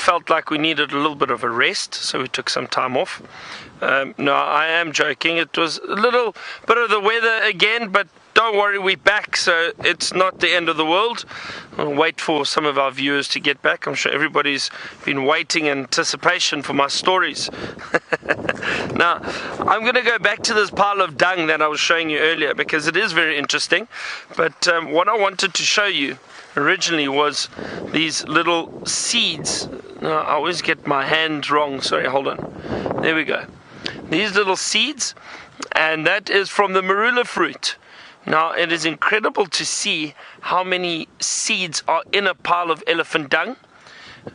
felt like we needed a little bit of a rest, so we took some time off. No, I am joking. It was a little bit of the weather again, but don't worry, we're back, so it's not the end of the world. I'll wait for some of our viewers to get back. I'm sure everybody's been waiting in anticipation for my stories. Now, I'm going to go back to this pile of dung that I was showing you earlier, because it is very interesting. But what I wanted to show you originally was these little seeds. Now, I always get my hand wrong. Sorry, hold on. There we go. These little seeds, and that is from the marula fruit. Now, it is incredible to see how many seeds are in a pile of elephant dung.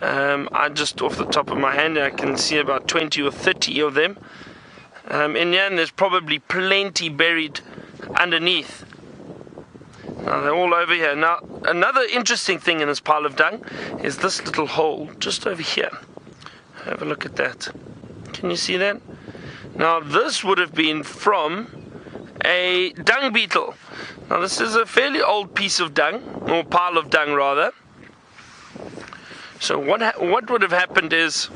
I just, off the top of my hand, I can see about 20 or 30 of them. In here, and there's probably plenty buried underneath. Now, they're all over here. Now, another interesting thing in this pile of dung is this little hole just over here. Have a look at that. Can you see that? Now, this would have been from a dung beetle. Now, this is a fairly old piece of dung, or pile of dung rather. So what would have happened is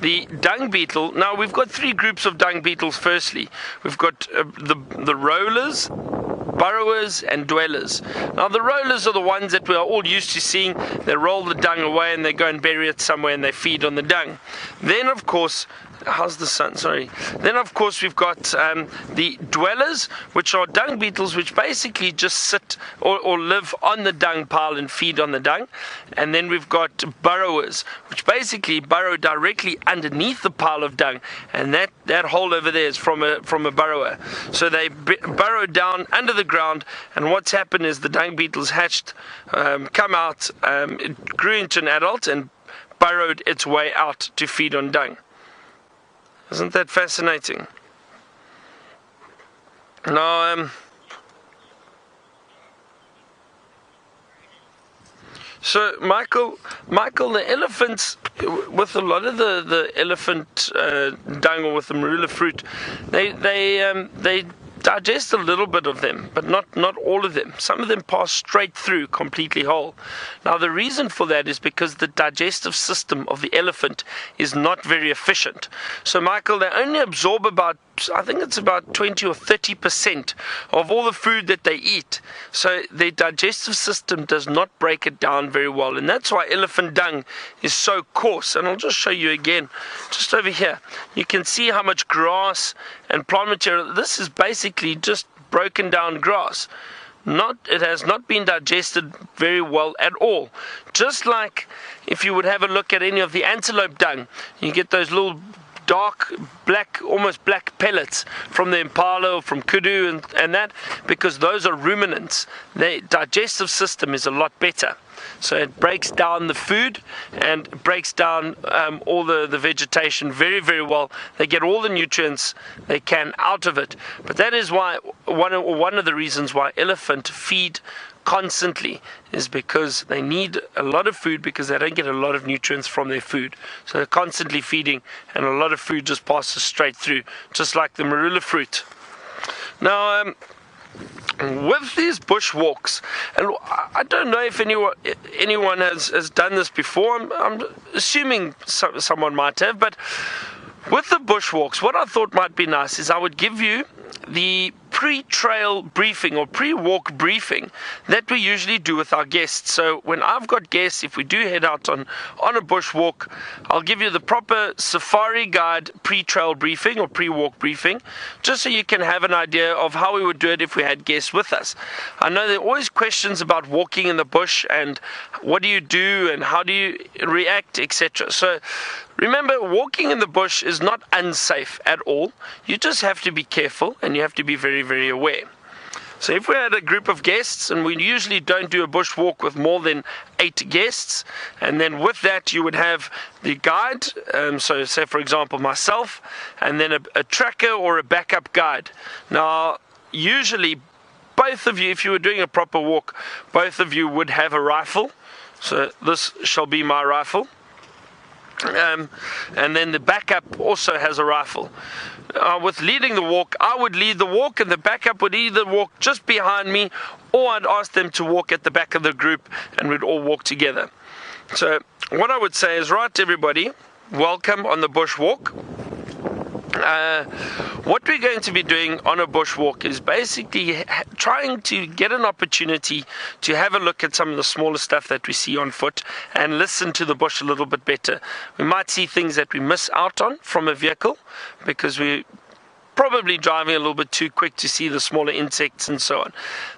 the dung beetle. Now, we've got three groups of dung beetles. Firstly, we've got the rollers, burrowers and dwellers. Now, the rollers are the ones that we are all used to seeing. They roll the dung away and they go and bury it somewhere and they feed on the dung. Then, of course, how's the sun? Sorry. Then, of course, we've got the dwellers, which are dung beetles, which basically just sit or live on the dung pile and feed on the dung. And then we've got burrowers, which basically burrow directly underneath the pile of dung. And that hole over there is from a burrower. So they burrow down under the ground, and what's happened is the dung beetles hatched, come out, it grew into an adult and burrowed its way out to feed on dung. Isn't that fascinating? Now, so Michael, the elephants, with a lot of the elephant dung, or with the marula fruit, they digest a little bit of them, but not all of them. Some of them pass straight through completely whole. Now, the reason for that is because the digestive system of the elephant is not very efficient. So, Michael, they only absorb about, I think it's about 20 or 30% of all the food that they eat. So their digestive system does not break it down very well. And that's why elephant dung is so coarse. And I'll just show you again, just over here. You can see how much grass and plant material. This is basically just broken down grass. It has not been digested very well at all. Just like if you would have a look at any of the antelope dung, you get those little dark black, almost black pellets from the Impala or from kudu and that, because those are ruminants. Their digestive system is a lot better. So it breaks down the food and breaks down all the vegetation very, very well. They get all the nutrients they can out of it. But that is why one of the reasons why elephant feed constantly is because they need a lot of food, because they don't get a lot of nutrients from their food. So they're constantly feeding, and a lot of food just passes straight through, just like the marula fruit. Now, with these bush walks, and I don't know if anyone has done this before. I'm assuming someone might have, but with the bush walks, what I thought might be nice is I would give you the pre-trail briefing or pre-walk briefing that we usually do with our guests. So when I've got guests, if we do head out on a bush walk, I'll give you the proper safari guide pre-trail briefing or pre-walk briefing, just so you can have an idea of how we would do it if we had guests with us. I know there are always questions about walking in the bush and what do you do and how do you react, etc. So remember, walking in the bush is not unsafe at all. You just have to be careful and you have to be very, very aware. So if we had a group of guests, and we usually don't do a bush walk with more than 8 guests, and then with that you would have the guide, so say for example myself, and then a tracker or a backup guide. Now usually both of you, if you were doing a proper walk, both of you would have a rifle. So this shall be my rifle. And then the backup also has a rifle. With leading the walk, I would lead the walk, and the backup would either walk just behind me, or I'd ask them to walk at the back of the group, and we'd all walk together. So what I would say is, right, everybody, welcome on the bushwalk. What we're going to be doing on a bushwalk is basically trying to get an opportunity to have a look at some of the smaller stuff that we see on foot and listen to the bush a little bit better. We might see things that we miss out on from a vehicle because we probably driving a little bit too quick to see the smaller insects and so on.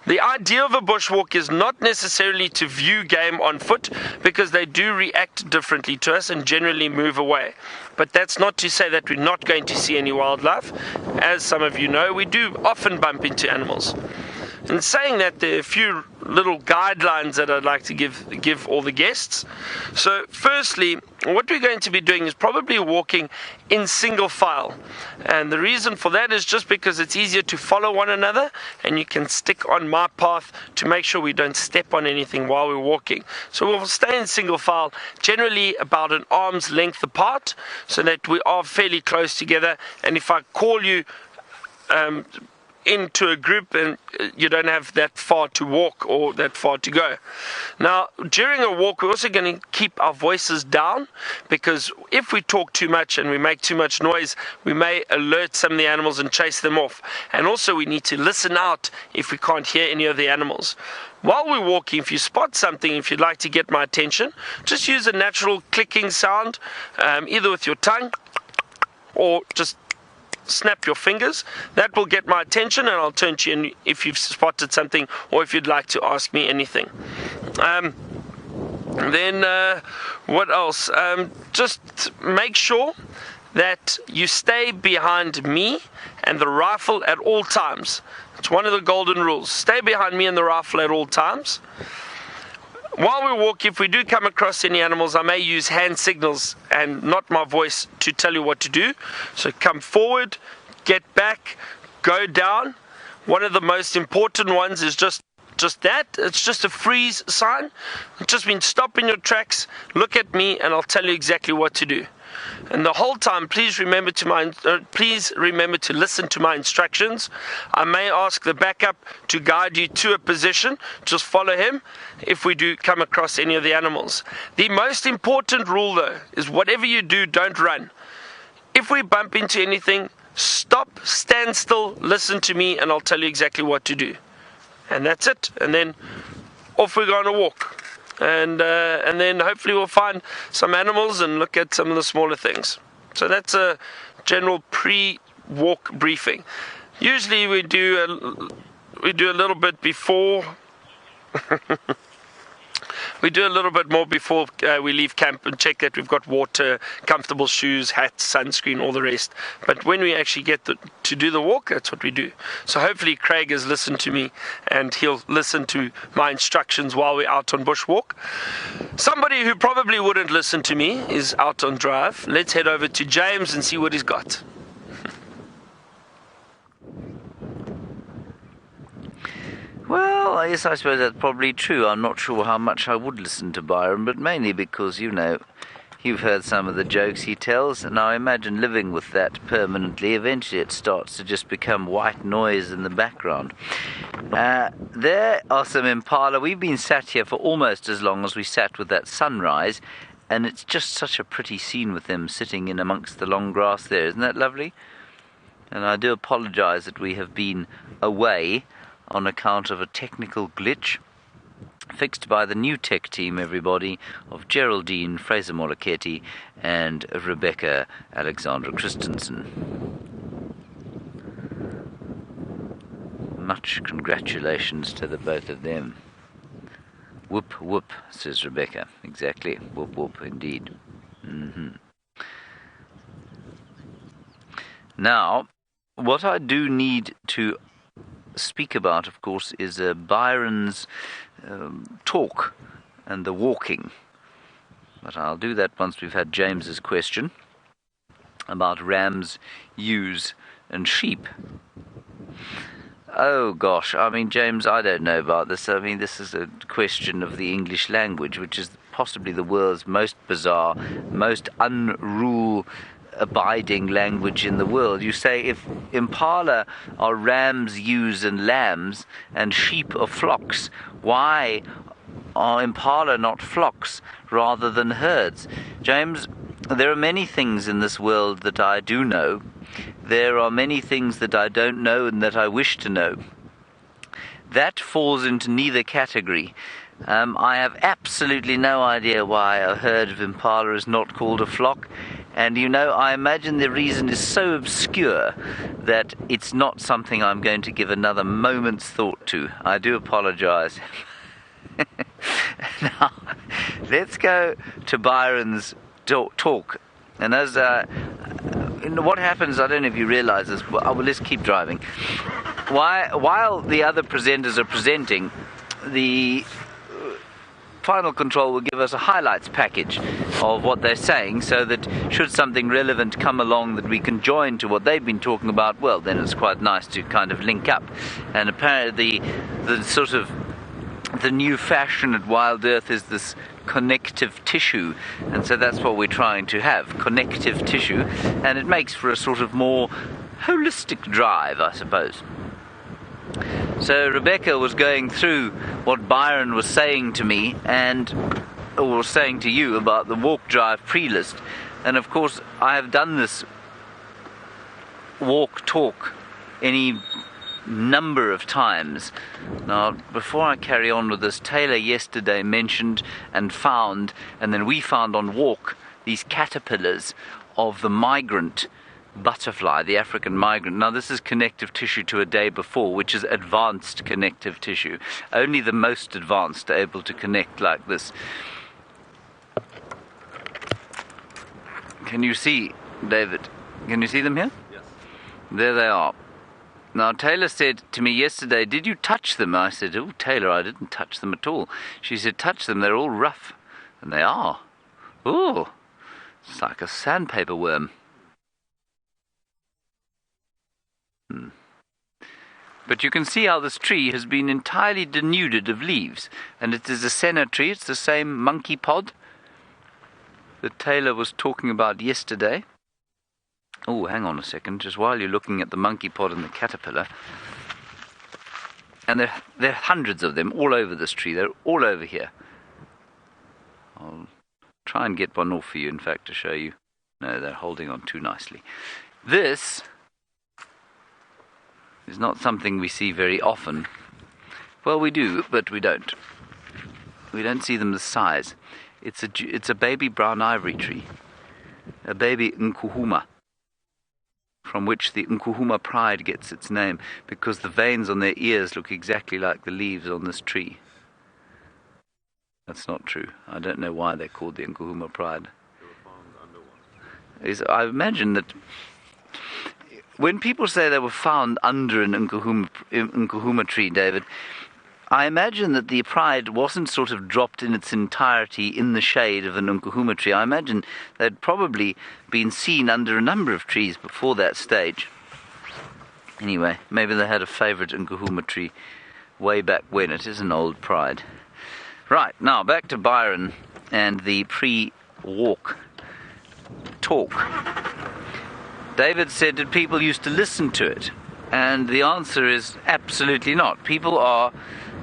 The idea of a bushwalk is not necessarily to view game on foot, because they do react differently to us and generally move away. But that's not to say that we're not going to see any wildlife. As some of you know, we do often bump into animals. In saying that, there are a few little guidelines that I'd like to give all the guests. So firstly, what we're going to be doing is probably walking in single file. And the reason for that is just because it's easier to follow one another, and you can stick on my path to make sure we don't step on anything while we're walking. So we'll stay in single file, generally about an arm's length apart, so that we are fairly close together. And if I call you into a group, and you don't have that far to walk or that far to go. Now, during a walk, we're also going to keep our voices down, because if we talk too much and we make too much noise, we may alert some of the animals and chase them off. And also we need to listen out if we can't hear any of the animals. While we're walking, if you spot something, if you'd like to get my attention, just use a natural clicking sound, either with your tongue or just snap your fingers. That will get my attention, and I'll turn to you if you've spotted something or if you'd like to ask me anything. What else? Just make sure that you stay behind me and the rifle at all times. It's one of the golden rules. Stay behind me and the rifle at all times. While we walk, if we do come across any animals, I may use hand signals and not my voice to tell you what to do. So come forward, get back, go down. One of the most important ones is just that. It's just a freeze sign. It just means stop in your tracks, look at me, and I'll tell you exactly what to do. And the whole time, please remember to listen to my instructions. I may ask the backup to guide you to a position. Just follow him if we do come across any of the animals. The most important rule, though, is whatever you do, don't run. If we bump into anything, stop, stand still, listen to me, and I'll tell you exactly what to do. And that's it. And then off we go on a walk. And then hopefully we'll find some animals and look at some of the smaller things. So that's a general pre-walk briefing. Usually we do a little bit before. We do a little bit more before we leave camp and check that we've got water, comfortable shoes, hats, sunscreen, all the rest. But when we actually get to do the walk, that's what we do. So hopefully Craig has listened to me and he'll listen to my instructions while we're out on bushwalk. Somebody who probably wouldn't listen to me is out on drive. Let's head over to James and see what he's got. Well, yes, I suppose that's probably true. I'm not sure how much I would listen to Byron, but mainly because, you know, you've heard some of the jokes he tells, and I imagine living with that permanently, eventually it starts to just become white noise in the background. There are some impala. We've been sat here for almost as long as we sat with that sunrise, and it's just such a pretty scene with them sitting in amongst the long grass there. Isn't that lovely? And I do apologize that we have been away on account of a technical glitch fixed by the new tech team, everybody, of Geraldine Fraser-Moleketi and Rebecca Alexandra Christensen. Much congratulations to the both of them. Whoop, whoop, says Rebecca. Exactly. Whoop, whoop, indeed. Now, what I do need to speak about, of course, is Byron's talk and the walking. But I'll do that once we've had James's question about rams, ewes, and sheep. Oh gosh, I mean, James, I don't know about this. I mean, this is a question of the English language, which is possibly the world's most bizarre, most unrule-abiding language in the world. You say if impala are rams, ewes, and lambs, and sheep are flocks, why are impala not flocks rather than herds? James, there are many things in this world that I do know. There are many things that I don't know and that I wish to know. That falls into neither category. I have absolutely no idea why a herd of impala is not called a flock. And I imagine the reason is so obscure that it's not something I'm going to give another moment's thought to. I do apologize. Now, let's go to Byron's talk. And as what happens, I don't know if you realize this, well, let's keep driving. While the other presenters are presenting, the final control will give us a highlights package of what they're saying, so that should something relevant come along that we can join to what they've been talking about, well, then it's quite nice to kind of link up. And apparently the new fashion at Wild Earth is this connective tissue, and so that's what we're trying to have, connective tissue, and it makes for a sort of more holistic drive, I suppose. So Rebecca was going through what Byron was saying to me or was saying to you about the walk drive pre-list, and of course I have done this walk talk any number of times. Now, before I carry on with this, Taylor yesterday mentioned and found, and then we found on walk, these caterpillars of the migrant butterfly, the African migrant. Now, this is connective tissue to a day before, which is advanced connective tissue. Only the most advanced are able to connect like this. Can you see, David? Can you see them here? Yes. There they are. Now, Taylor said to me yesterday, did you touch them? I said, oh, Taylor, I didn't touch them at all. She said, touch them, they're all rough. And they are. Oh, it's like a sandpaper worm. But you can see how this tree has been entirely denuded of leaves. And it is a senna tree, it's the same monkey pod that Taylor was talking about yesterday. Oh, hang on a second, just while you're looking at the monkey pod and the caterpillar. And there are hundreds of them all over this tree. They're all over here. I'll try and get one off for you, in fact, to show you. No, they're holding on too nicely. This is not something we see very often. Well, we do, but we don't. We don't see them this size. It's a baby brown ivory tree. A baby nkuhuma, from which the Nkuhuma pride gets its name, because the veins on their ears look exactly like the leaves on this tree. That's not true. I don't know why they're called the Nkuhuma pride. They were found under one. I imagine that when people say they were found under an Nkuhuma tree, David, I imagine that the pride wasn't sort of dropped in its entirety in the shade of an Nkuhuma tree. I imagine they'd probably been seen under a number of trees before that stage. Anyway, maybe they had a favourite Nkuhuma tree way back when. It is an old pride. Right, now back to Byron and the pre-walk talk. David said that people used to listen to it, and the answer is absolutely not. People are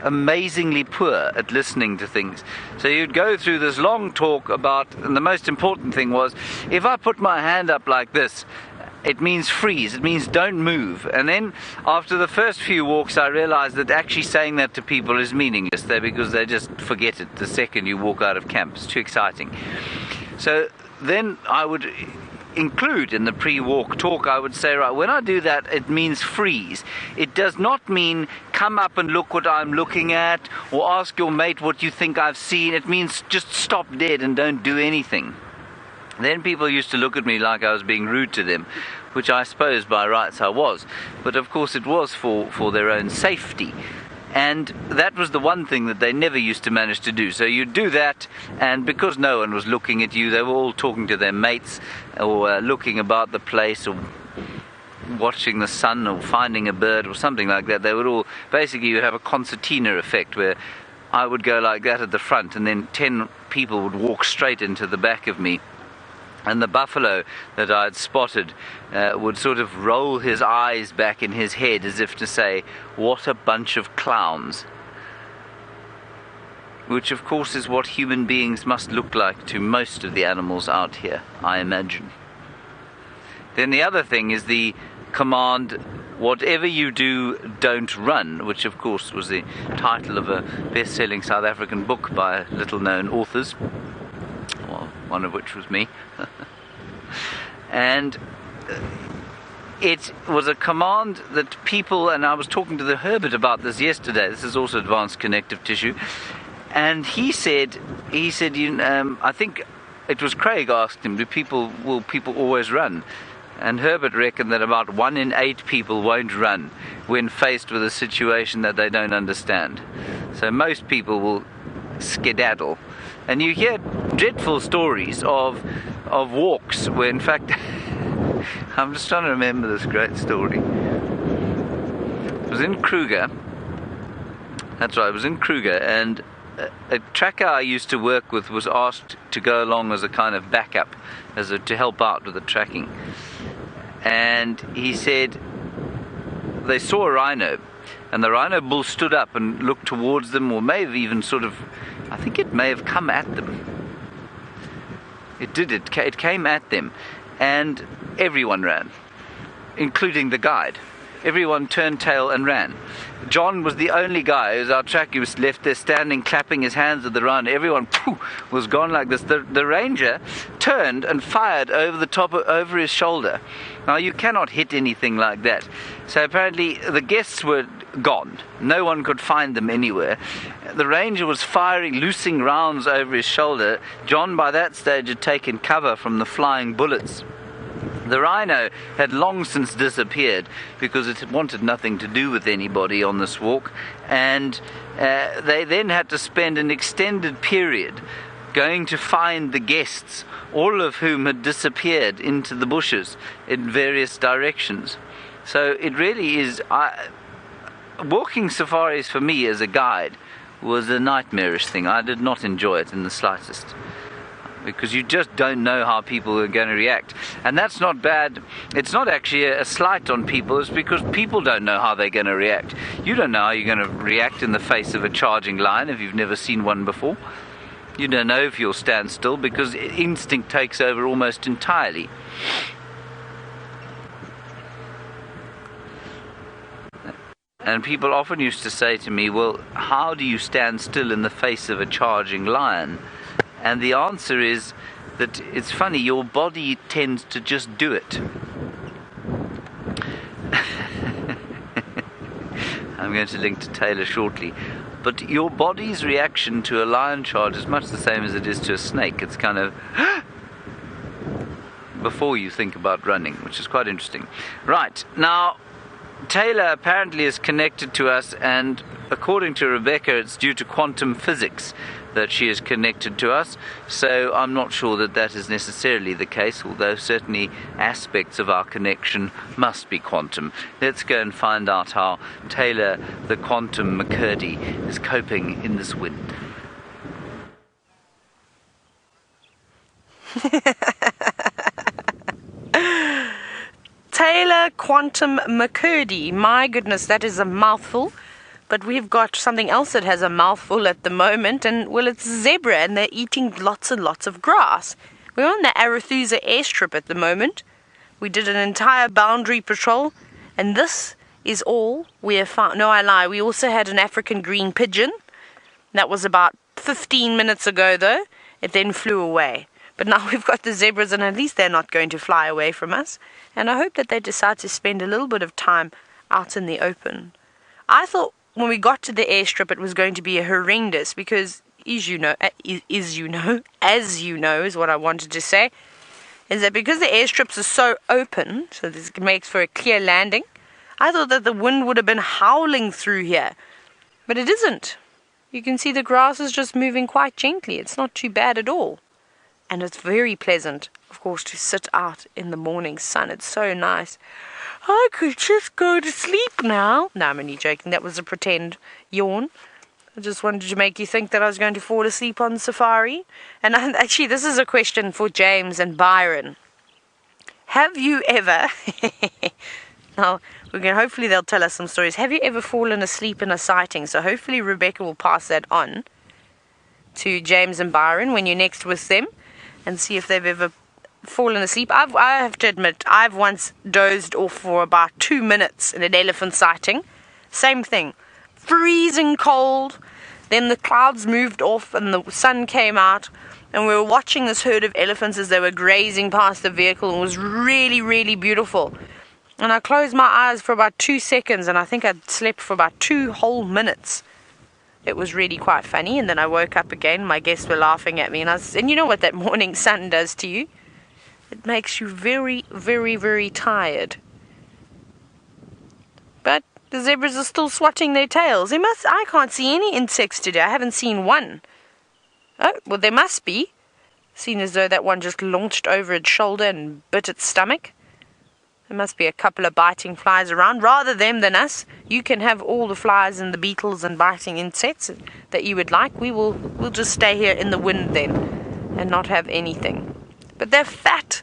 amazingly poor at listening to things. So you'd go through this long talk about, and the most important thing was, if I put my hand up like this, it means freeze, it means don't move. And then after the first few walks I realized that actually saying that to people is meaningless there, because they just forget it the second you walk out of camp. It's too exciting. So then I would include in the pre-walk talk, I would say, right, when I do that, it means freeze. It does not mean come up and look what I'm looking at, or ask your mate what you think I've seen. It means just stop dead and don't do anything. Then people used to look at me like I was being rude to them, which I suppose by rights I was. But of course it was for their own safety. And that was the one thing that they never used to manage to do. So you'd do that, and because no one was looking at you, they were all talking to their mates, or looking about the place, or watching the sun, or finding a bird, or something like that. They would all, basically you'd have a concertina effect, where I would go like that at the front, and then 10 people would walk straight into the back of me. And the buffalo that I'd spotted would sort of roll his eyes back in his head as if to say, what a bunch of clowns. which of course is what human beings must look like to most of the animals out here, I imagine. Then the other thing is the command, whatever you do, don't run, which of course was the title of a best-selling South African book by little-known authors, well, one of which was me. And it was a command that people, and I was talking to the Herbert about this yesterday, this is also advanced connective tissue, and he said, I think it was Craig asked him, will people always run? And Herbert reckoned that about 1 in 8 people won't run when faced with a situation that they don't understand. So most people will skedaddle. And you hear dreadful stories of walks where, in fact, I'm just trying to remember this great story. It was in Kruger. That's right, it was in Kruger, and a tracker I used to work with was asked to go along as a kind of backup, to help out with the tracking. And he said they saw a rhino, and the rhino bull stood up and looked towards them, or may have even I think it may have come at them. It came at them, and everyone ran, including the guide. Everyone turned tail and ran. John was the only guy, who was our tracker, who was left there standing, clapping his hands at the rhino. Everyone was gone like this. The ranger turned and fired over his shoulder. Now, you cannot hit anything like that. So apparently the guests were gone. No one could find them anywhere. The ranger was firing, loosing rounds over his shoulder. John, by that stage, had taken cover from the flying bullets. The rhino had long since disappeared because it wanted nothing to do with anybody on this walk, and they then had to spend an extended period going to find the guests, all of whom had disappeared into the bushes in various directions. So it really is, walking safaris for me as a guide was a nightmarish thing. I did not enjoy it in the slightest, because you just don't know how people are going to react. And that's not bad. It's not actually a slight on people. It's because people don't know how they're going to react. You don't know how you're going to react in the face of a charging lion if you've never seen one before. You don't know if you'll stand still, because instinct takes over almost entirely. And people often used to say to me, well, how do you stand still in the face of a charging lion? And the answer is that it's funny, your body tends to just do it. I'm going to link to Taylor shortly. But your body's reaction to a lion charge is much the same as it is to a snake. It's kind of before you think about running, which is quite interesting. Right, now Taylor apparently is connected to us, and according to Rebecca, it's due to quantum physics that she is connected to us. So I'm not sure that that is necessarily the case, although certainly aspects of our connection must be quantum. Let's go and find out how Taylor, the quantum McCurdy, is coping in this wind. Taylor Quantum McCurdy. My goodness, that is a mouthful. But we've got something else that has a mouthful at the moment, and well, it's a zebra, and they're eating lots and lots of grass. We're on the Arathusa airstrip at the moment. We did an entire boundary patrol, and this is all we have found. No, I lie. We also had an African green pigeon. That was about 15 minutes ago, though. It then flew away. But now we've got the zebras, and at least they're not going to fly away from us. And I hope that they decide to spend a little bit of time out in the open. I thought when we got to the airstrip it was going to be horrendous because, as you know, is what I wanted to say, is that because the airstrips are so open, so this makes for a clear landing, I thought that the wind would have been howling through here. But it isn't. You can see the grass is just moving quite gently. It's not too bad at all. And it's very pleasant, of course, to sit out in the morning sun. It's so nice. I could just go to sleep now. No, I'm only joking. That was a pretend yawn. I just wanted to make you think that I was going to fall asleep on safari. And actually, this is a question for James and Byron. Have you ever... Now, hopefully they'll tell us some stories. Have you ever fallen asleep in a sighting? So hopefully Rebecca will pass that on. to James and Byron when you're next with them and see if they've ever fallen asleep. I have to admit, I've once dozed off for about 2 minutes in an elephant sighting. Same thing. Freezing cold. Then the clouds moved off and the sun came out. And we were watching this herd of elephants as they were grazing past the vehicle. And it was really, really beautiful. And I closed my eyes for about 2 seconds. And I think I slept for about 2 whole minutes. It was really quite funny. And then I woke up again. My guests were laughing at me. And you know what that morning sun does to you? It makes you very, very, very tired. But the zebras are still swatting their tails. I can't see any insects today. I haven't seen one. Oh, well, there must be. Seen as though that one just launched over its shoulder and bit its stomach. There must be a couple of biting flies around. Rather them than us. You can have all the flies and the beetles and biting insects that you would like. We'll just stay here in the wind then and not have anything. But they're fat,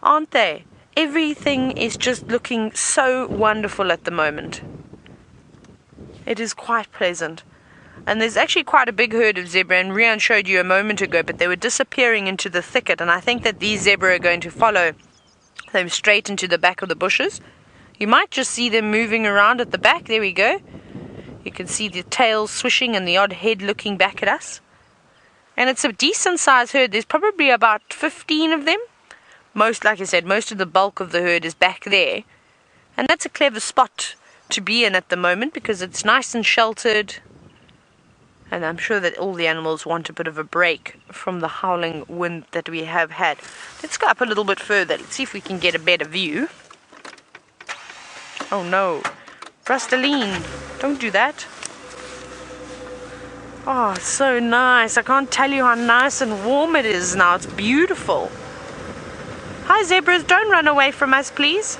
aren't they? Everything is just looking so wonderful at the moment. It is quite pleasant. And there's actually quite a big herd of zebra, and Rian showed you a moment ago, but they were disappearing into the thicket, and I think that these zebra are going to follow them straight into the back of the bushes. You might just see them moving around at the back. There we go. You can see the tails swishing and the odd head looking back at us. And it's a decent sized herd. There's probably about 15 of them. Like I said, most of the bulk of the herd is back there. And that's a clever spot to be in at the moment because it's nice and sheltered. And I'm sure that all the animals want a bit of a break from the howling wind that we have had. Let's go up a little bit further. Let's see if we can get a better view. Oh no. Rustaline, don't do that. Oh, it's so nice. I can't tell you how nice and warm it is now. It's beautiful. Hi, zebras. Don't run away from us, please.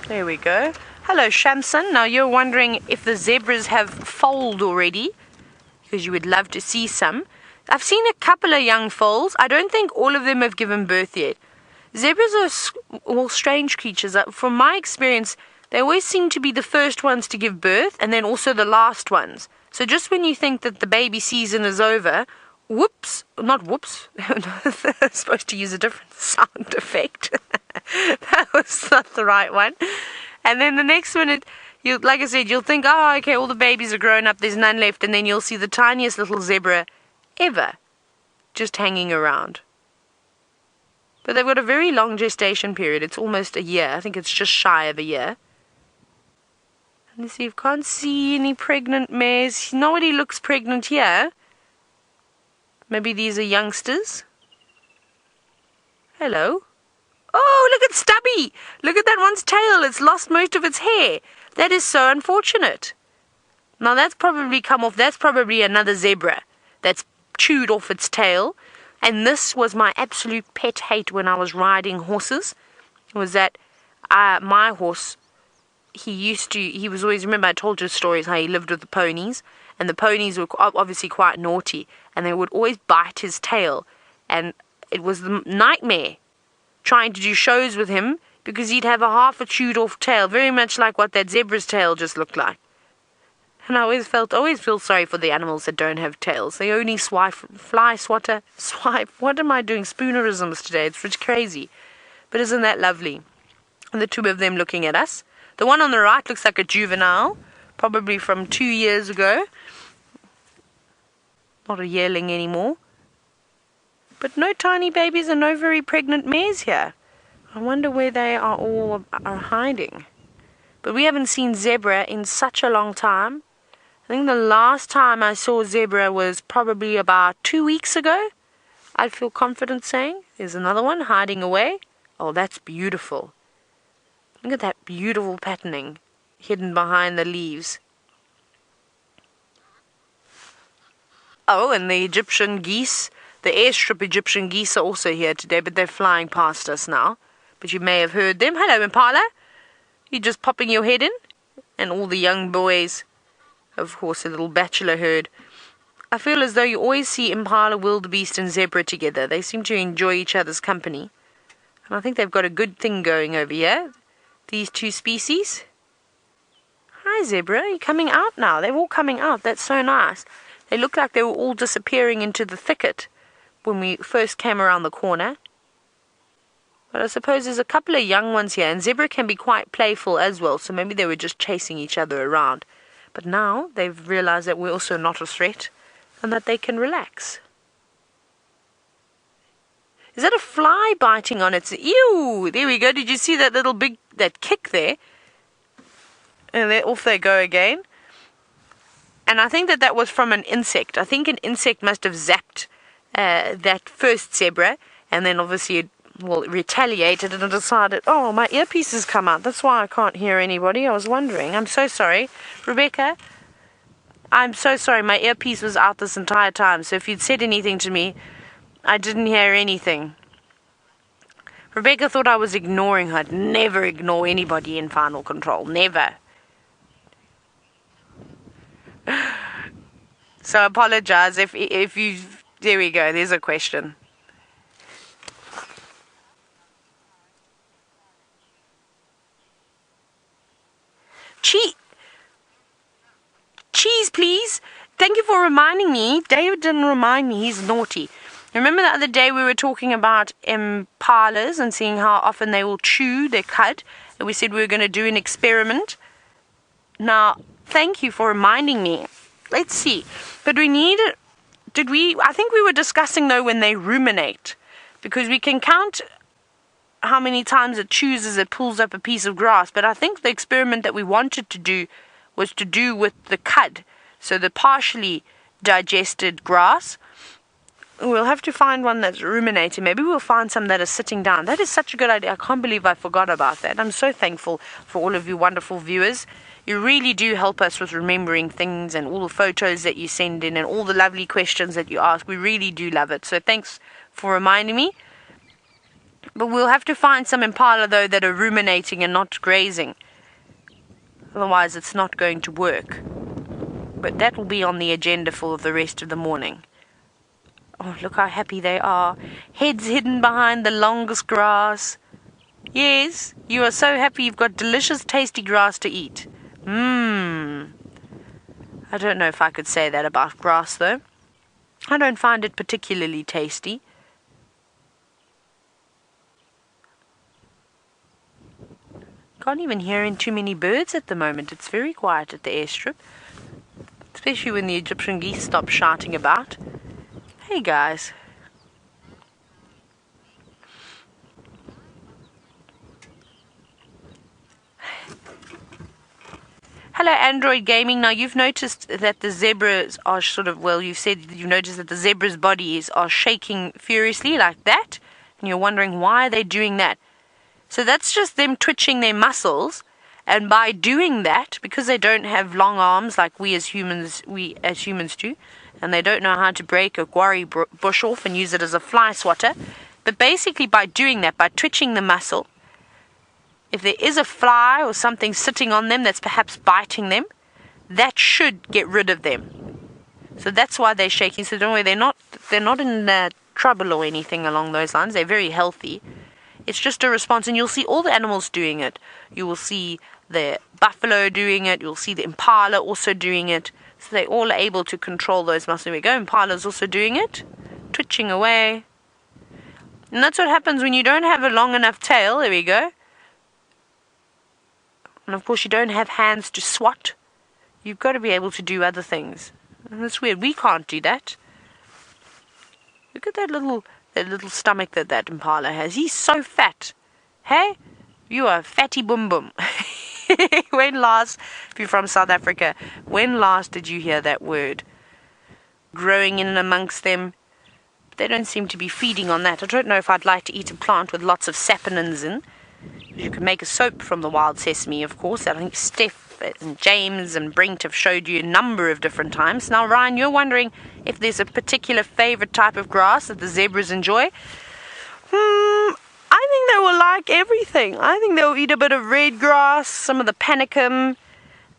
There we go. Hello, Shamson. Now, you're wondering if the zebras have foaled already, because you would love to see some. I've seen a couple of young foals. I don't think all of them have given birth yet. Zebras are strange creatures. From my experience, they always seem to be the first ones to give birth and then also the last ones. So just when you think that the baby season is over, whoops, not whoops, I'm supposed to use a different sound effect. That was not the right one. And then the next minute, like I said, you'll think, oh, okay, all the babies are grown up, there's none left, and then you'll see the tiniest little zebra ever just hanging around. But they've got a very long gestation period. It's almost a year. I think it's just shy of a year. Let's see, you can't see any pregnant mares. Nobody looks pregnant here. Maybe these are youngsters. Hello. Oh, look at Stubby. Look at that one's tail. It's lost most of its hair. That is so unfortunate. Now that's probably come off. That's probably another zebra that's chewed off its tail. And this was my absolute pet hate when I was riding horses. Was that my horse, he was always, remember I told you stories how he lived with the ponies. And the ponies were obviously quite naughty. And they would always bite his tail. And it was the nightmare trying to do shows with him because he'd have a half a chewed off tail. Very much like what that zebra's tail just looked like. And I always feel sorry for the animals that don't have tails. They only swipe. What am I doing? Spoonerisms today. It's pretty crazy. But isn't that lovely? And the two of them looking at us. The one on the right looks like a juvenile. Probably from 2 years ago. Not a yearling anymore. But no tiny babies and no very pregnant mares here. I wonder where they are hiding. But we haven't seen zebra in such a long time. I think the last time I saw zebra was probably about 2 weeks ago. I'd feel confident saying. There's another one hiding away. Oh, that's beautiful. Look at that beautiful patterning hidden behind the leaves. Oh, and the Egyptian geese, the airstrip Egyptian geese are also here today, but they're flying past us now. But you may have heard them. Hello, Impala. You're just popping your head in. And all the young boys. Of course, a little bachelor herd. I feel as though you always see Impala, wildebeest and zebra together. They seem to enjoy each other's company. And I think they've got a good thing going over here. these two species. Hi, zebra. You're coming out now. They're all coming out. That's so nice. They look like they were all disappearing into the thicket when we first came around the corner. But I suppose there's a couple of young ones here, and zebra can be quite playful as well, so maybe they were just chasing each other around. But now they've realized that we're also not a threat and that they can relax. Is that a fly biting on its... Ew! There we go. Did you see that little that kick there? And off they go again. And I think that was from an insect. I think an insect must have zapped that first zebra, and then obviously it retaliated and decided, oh, my earpiece has come out. That's why I can't hear anybody. I was wondering. I'm so sorry. Rebecca, I'm so sorry. My earpiece was out this entire time, so if you'd said anything to me, I didn't hear anything. Rebecca thought I was ignoring her. I'd never ignore anybody in Final Control. Never. So I apologize if you... There we go. There's a question. Cheese, please. Thank you for reminding me. David didn't remind me. He's naughty. Remember the other day we were talking about impalas and seeing how often they will chew their cud, and we said we were going to do an experiment. Now, thank you for reminding me. Let's see. But I think we were discussing though when they ruminate, because we can count how many times it chews as it pulls up a piece of grass, but I think the experiment that we wanted to do was to do with the cud, so the partially digested grass. We'll have to find one that's ruminating. Maybe we'll find some that are sitting down. That is such a good idea. I can't believe I forgot about that. I'm so thankful for all of you wonderful viewers. You really do help us with remembering things and all the photos that you send in and all the lovely questions that you ask. We really do love it. So thanks for reminding me. But we'll have to find some impala, though, that are ruminating and not grazing. Otherwise, it's not going to work. But that will be on the agenda for the rest of the morning. Oh, look how happy they are. Heads hidden behind the longest grass. Yes, you are so happy you've got delicious, tasty grass to eat. I don't know if I could say that about grass, though. I don't find it particularly tasty. Can't even hear too many birds at the moment. It's very quiet at the airstrip. Especially when the Egyptian geese stop shouting about. Hey guys. Hello Android Gaming. Now you've noticed that the zebras are you've noticed that the zebra's bodies are shaking furiously like that. And you're wondering why they're doing that. So that's just them twitching their muscles. And by doing that, because they don't have long arms like we as humans do, and they don't know how to break a guarri bush off and use it as a fly swatter. But basically by doing that, by twitching the muscle, if there is a fly or something sitting on them that's perhaps biting them, that should get rid of them. So that's why they're shaking. So don't worry, they're not in trouble or anything along those lines. They're very healthy. It's just a response, and you'll see all the animals doing it. You will see the buffalo doing it. You'll see the impala also doing it. So they're all able to control those muscles. There we go. Impala's also doing it. Twitching away. And that's what happens when you don't have a long enough tail. There we go. And of course you don't have hands to swat. You've got to be able to do other things. And that's weird. We can't do that. Look at that little stomach that impala has. He's so fat. Hey? You are fatty boom boom. When last, if you're from South Africa, when last did you hear that word? Growing in and amongst them. They don't seem to be feeding on that. I don't know if I'd like to eat a plant with lots of saponins in. You can make a soap from the wild sesame, of course. I think Steph and James and Brent have showed you a number of different times. Now, Ryan, you're wondering if there's a particular favorite type of grass that the zebras enjoy. I think they will like everything. I think they'll eat a bit of red grass, some of the panicum.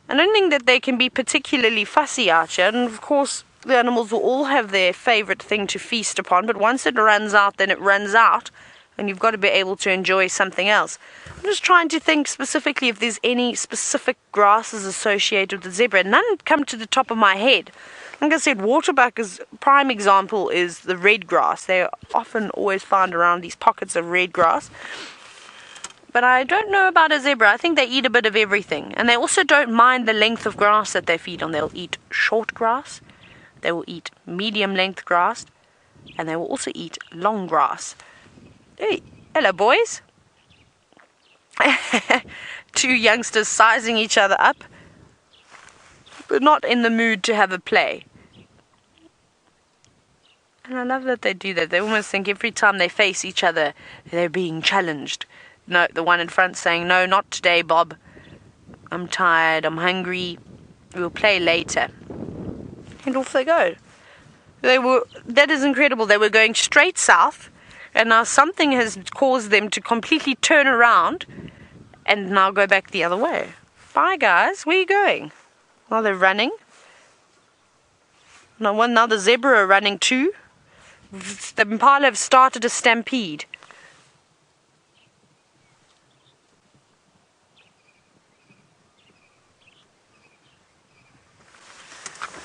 I don't think that they can be particularly fussy out here. And of course, the animals will all have their favorite thing to feast upon. But once it runs out, then it runs out. and you've got to be able to enjoy something else. I'm just trying to think specifically if there's any specific grasses associated with the zebra. None come to the top of my head. Like I said, waterbuck is prime example is the red grass. They're often always found around these pockets of red grass. But I don't know about a zebra. I think they eat a bit of everything. And they also don't mind the length of grass that they feed on. They'll eat short grass. They will eat medium length grass. And they will also eat long grass. Hey, hello boys. Two youngsters sizing each other up, but not in the mood to have a play. And I love that they do that. They almost think every time they face each other, they're being challenged. No, the one in front saying, no, not today, Bob. I'm tired, I'm hungry. We'll play later. And off they go. That is incredible. They were going straight south, and now something has caused them to completely turn around and now go back the other way. Bye, guys. Where are you going? Well, they're running. Now the zebra are running too. The Impala have started a stampede.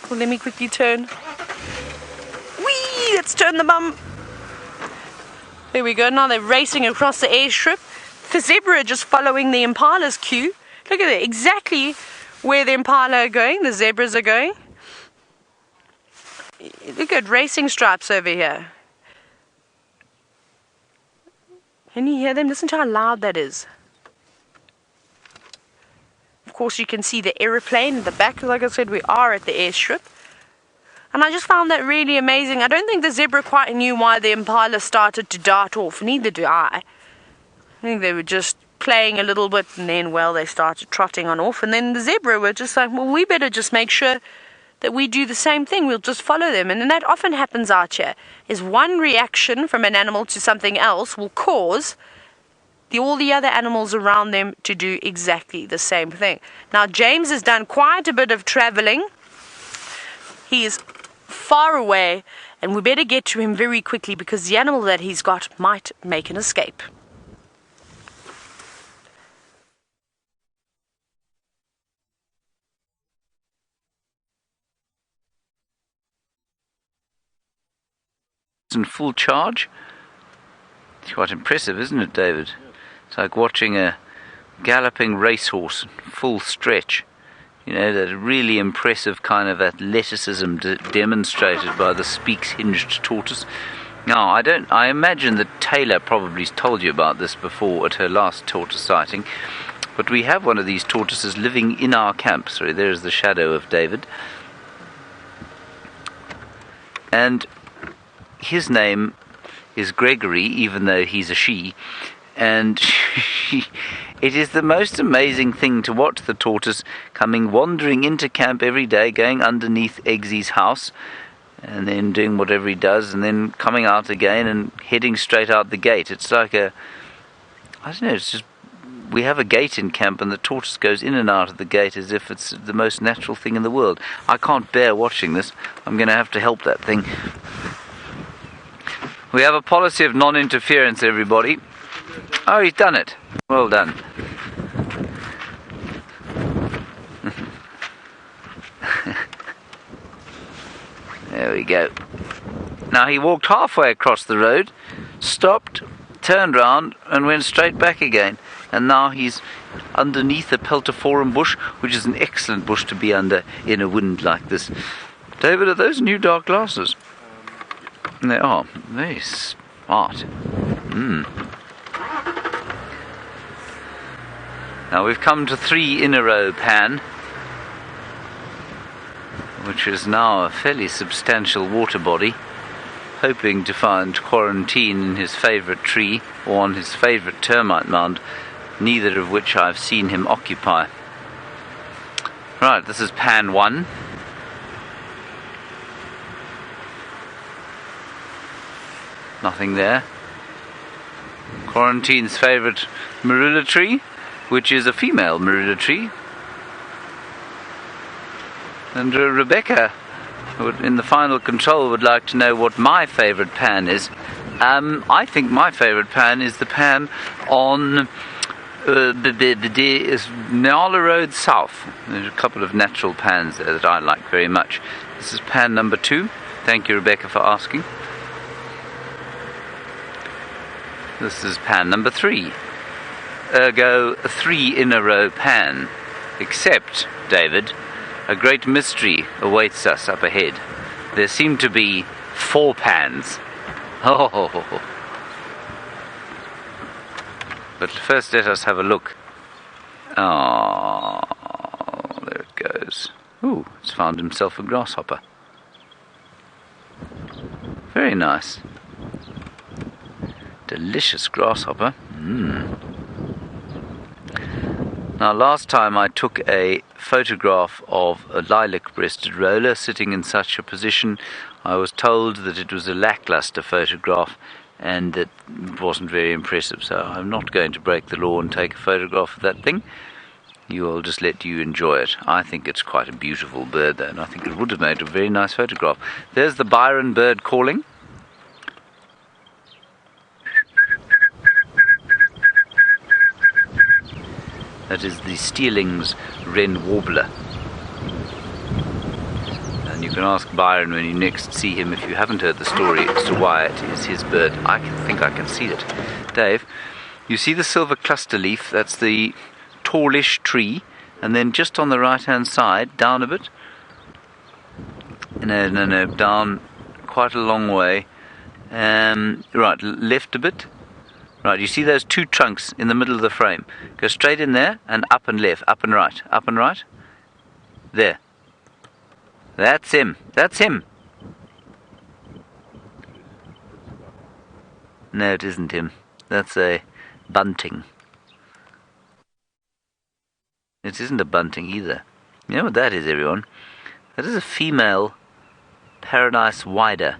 Well, let me quickly turn. Whee! Let's turn the bum. There we go. Now they're racing across the airstrip. The zebra are just following the Impala's cue. Look at it. Exactly where the Impala are going, the zebras are going. Look at racing stripes over here. Can you hear them? Listen to how loud that is. Of course, you can see the aeroplane at the back. Like I said, we are at the airstrip. And I just found that really amazing. I don't think the zebra quite knew why the Impala started to dart off. Neither do I. I think they were just playing a little bit, and then, well, they started trotting on off. And then the zebra were just like, well, we better just make sure that we do the same thing. We'll just follow them. And that often happens out here, is one reaction from an animal to something else will cause all the other animals around them to do exactly the same thing. Now, James has done quite a bit of traveling. He is far away, and we better get to him very quickly because the animal that he's got might make an escape. In full charge. It's quite impressive, isn't it, David? It's like watching a galloping racehorse, full stretch. You know, that really impressive kind of athleticism demonstrated by the Speke's hinged tortoise. Now, I imagine that Taylor probably told you about this before at her last tortoise sighting, but we have one of these tortoises living in our camp. Sorry, there's the shadow of David. And his name is Gregory, even though he's a she, and it is the most amazing thing to watch the tortoise coming wandering into camp every day, going underneath Eggsy's house, and then doing whatever he does, and then coming out again and heading straight out the gate. It's like I don't know, it's just, we have a gate in camp, and the tortoise goes in and out of the gate as if it's the most natural thing in the world. I can't bear watching this. I'm going to have to help that thing. We have a policy of non-interference, everybody. Oh, he's done it. Well done. There we go. Now he walked halfway across the road, stopped, turned round, and went straight back again. And now he's underneath a peltiforum bush, which is an excellent bush to be under in a wind like this. David, are those new dark glasses? They are. Very smart. Now we've come to 3 in a row pan, which is now a fairly substantial water body, hoping to find quarantine in his favourite tree or on his favourite termite mound, neither of which I've seen him occupy. Right, this is pan 1. Nothing there. Quarantine's favourite marula tree, which is a female marula tree. And Rebecca, in the final control, would like to know what my favourite pan is. I think my favourite pan is the pan on Nyala Road South. There's a couple of natural pans there that I like very much. This is pan number 2. Thank you, Rebecca, for asking. This is pan number 3. Ergo, a 3-in-a-row pan. Except, David, a great mystery awaits us up ahead. There seem to be 4 pans. Oh. But first let us have a look. Oh, there it goes. Ooh, it's found himself a grasshopper. Very nice. Delicious grasshopper. Now, last time I took a photograph of a lilac-breasted roller sitting in such a position, I was told that it was a lackluster photograph and that it wasn't very impressive, so I'm not going to break the law and take a photograph of that thing. I'll just let you enjoy it. I think it's quite a beautiful bird, though, and I think it would have made a very nice photograph. There's the Byron bird calling. That is the Steeling's wren warbler. And you can ask Byron when you next see him, if you haven't heard the story, as to why it is his bird. I think I can see it. Dave, you see the silver cluster leaf? That's the tallish tree. And then just on the right-hand side, down a bit. No, down quite a long way. Right, left a bit. Right, you see those 2 trunks in the middle of the frame? Go straight in there and up and left, up and right. There. That's him. No, it isn't him. That's a bunting. It isn't a bunting either. You know what that is, everyone? That is a female paradise Whydah.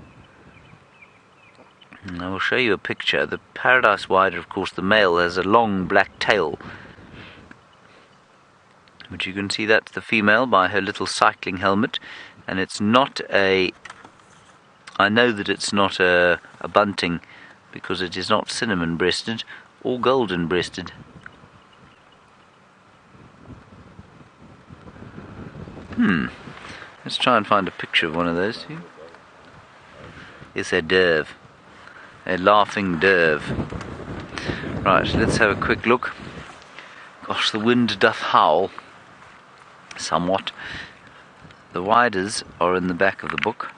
I will show you a picture. The paradise Whydah, of course, the male has a long black tail. But you can see that's the female by her little cycling helmet. And it's not a... I know that it's not a bunting because it is not cinnamon-breasted or golden-breasted. Let's try and find a picture of one of those. It's a dove. A laughing dove. Right, let's have a quick look. Gosh, the wind doth howl somewhat. The Whydahs are in the back of the book.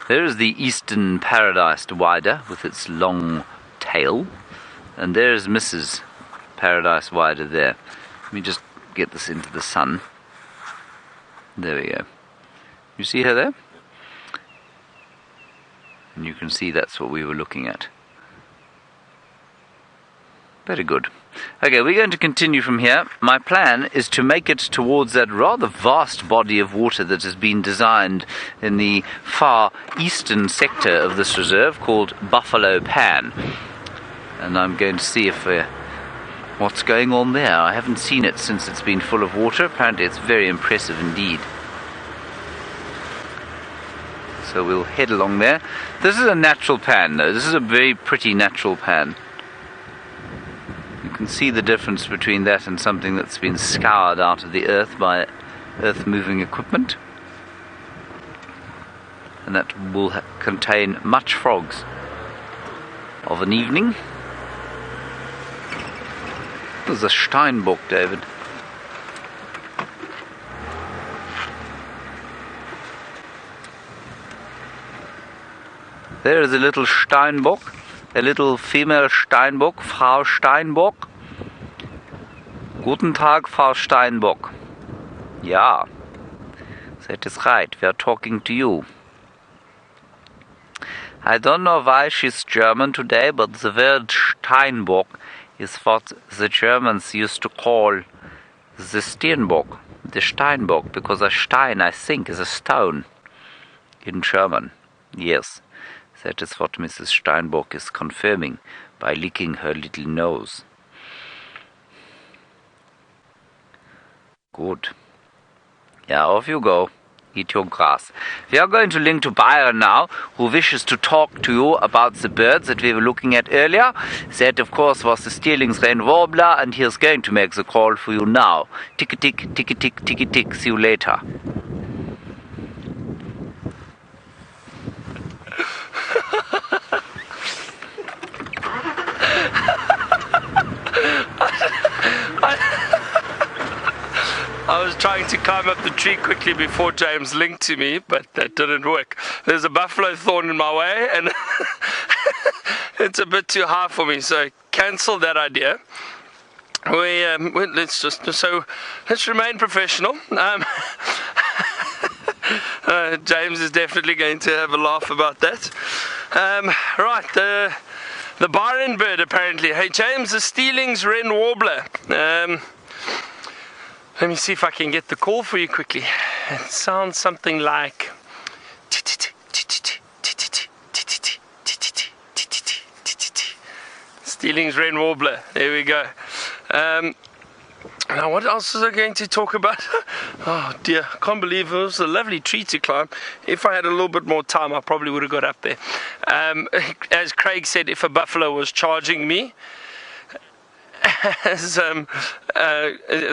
There is the eastern paradised Whydah with its long tail. And there's Mrs. Paradise Whydah there. Let me just get this into the sun. There we go. You see her there? And you can see that's what we were looking at. Very good. Okay, we're going to continue from here. My plan is to make it towards that rather vast body of water that has been designed in the far eastern sector of this reserve called Buffalo Pan. And I'm going to see if what's going on there. I haven't seen it since it's been full of water. Apparently it's very impressive indeed. So we'll head along there. This is a natural pan, though. This is a very pretty natural pan. You can see the difference between that and something that's been scoured out of the earth by earth-moving equipment. And that will contain much frogs of an evening. There's a Steenbok, David. There is a little Steenbok, a little female Steenbok, Frau Steenbok. Guten Tag, Frau Steenbok. Ja, that is right, we are talking to you. I don't know why she's German today, but the word Steenbok is what the Germans used to call the Steenbok, the Steenbok, because a Stein, I think, is a stone in German. Yes. That is what Mrs. Steenbok is confirming by licking her little nose. Good. Yeah, off you go. Eat your grass. We are going to link to Byron now, who wishes to talk to you about the birds that we were looking at earlier. That, of course, was the Steeling's wren warbler, and he is going to make the call for you now. Tick-a-tick, tick-a-tick, tick-a-tick. See you later. I was trying to climb up the tree quickly before James linked to me, but that didn't work. There's a buffalo thorn in my way, and it's a bit too high for me, so cancel that idea. Let's remain professional. James is definitely going to have a laugh about that. Right, the Byron bird apparently. Hey James, the Steeling's wren warbler. Let me see if I can get the call for you quickly. It sounds something like Steeling's wren warbler. There we go. Now what else was I going to talk about? Oh dear, I can't believe it was a lovely tree to climb. If I had a little bit more time, I probably would have got up there. As Craig said, if a buffalo was charging me, as I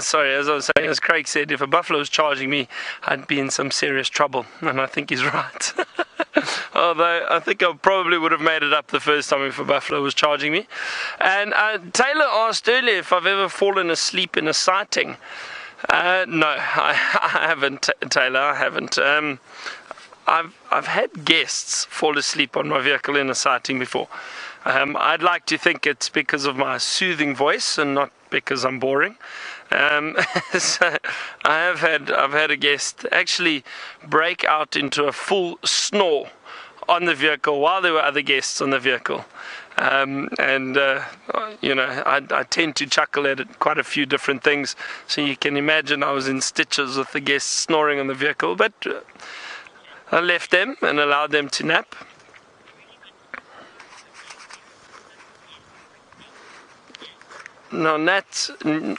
was saying, as Craig said, if a buffalo was charging me, I'd be in some serious trouble, and I think he's right. Although I think I probably would have made it up the first time if a buffalo was charging me. And Taylor asked earlier if I've ever fallen asleep in a sighting. No, I haven't, Taylor. I haven't. I've had guests fall asleep on my vehicle in a sighting before. I'd like to think it's because of my soothing voice and not because I'm boring. So I've had a guest actually break out into a full snore on the vehicle while there were other guests on the vehicle. I tend to chuckle at quite a few different things, so you can imagine I was in stitches with the guests snoring on the vehicle, but I left them and allowed them to nap. Now, Nat,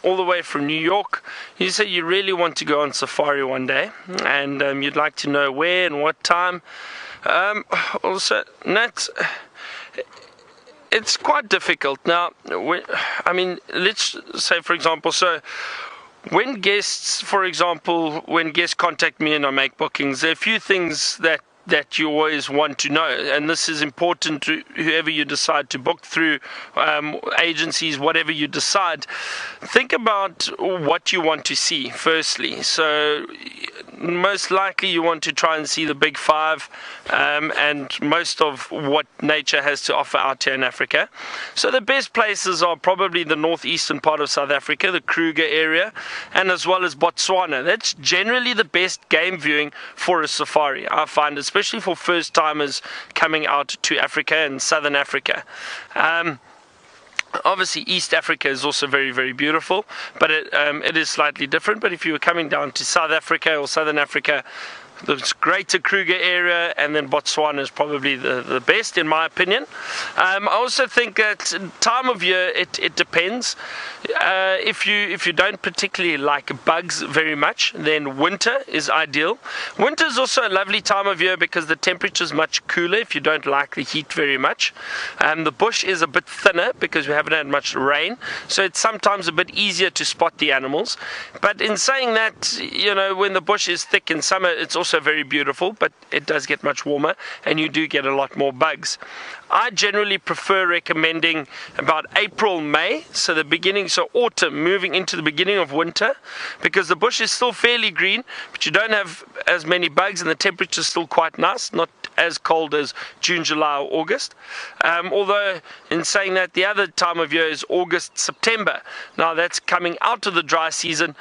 all the way from New York, you say you really want to go on safari one day, and you'd like to know where and what time. Also, Nat, it's quite difficult. Now, let's say, for example, when guests contact me and I make bookings, there are a few things that you always want to know, and this is important to whoever you decide to book through, agencies, whatever you decide. Think about what you want to see firstly. So most likely you want to try and see the big five, and most of what nature has to offer out here in Africa. So the best places are probably the northeastern part of South Africa, the Kruger area, and as well as Botswana. That's generally the best game viewing for a safari, I find, especially for first timers coming out to Africa and Southern Africa. Obviously East Africa is also very, very beautiful, but it is slightly different. But if you were coming down to South Africa or Southern Africa, the greater Kruger area, and then Botswana is probably the best in my opinion. I also think that time of year, it depends. If you don't particularly like bugs very much, then winter is ideal. Winter is also a lovely time of year because the temperature is much cooler if you don't like the heat very much. The bush is a bit thinner because we haven't had much rain, so it's sometimes a bit easier to spot the animals. But in saying that, when the bush is thick in summer, it's also very beautiful, but it does get much warmer and you do get a lot more bugs. I generally prefer recommending about April, May, so autumn moving into the beginning of winter, because the bush is still fairly green, but you don't have as many bugs and the temperature is still quite nice, not as cold as June, July or August. Although in saying that, the other time of year is August, September. Now that's coming out of the dry season.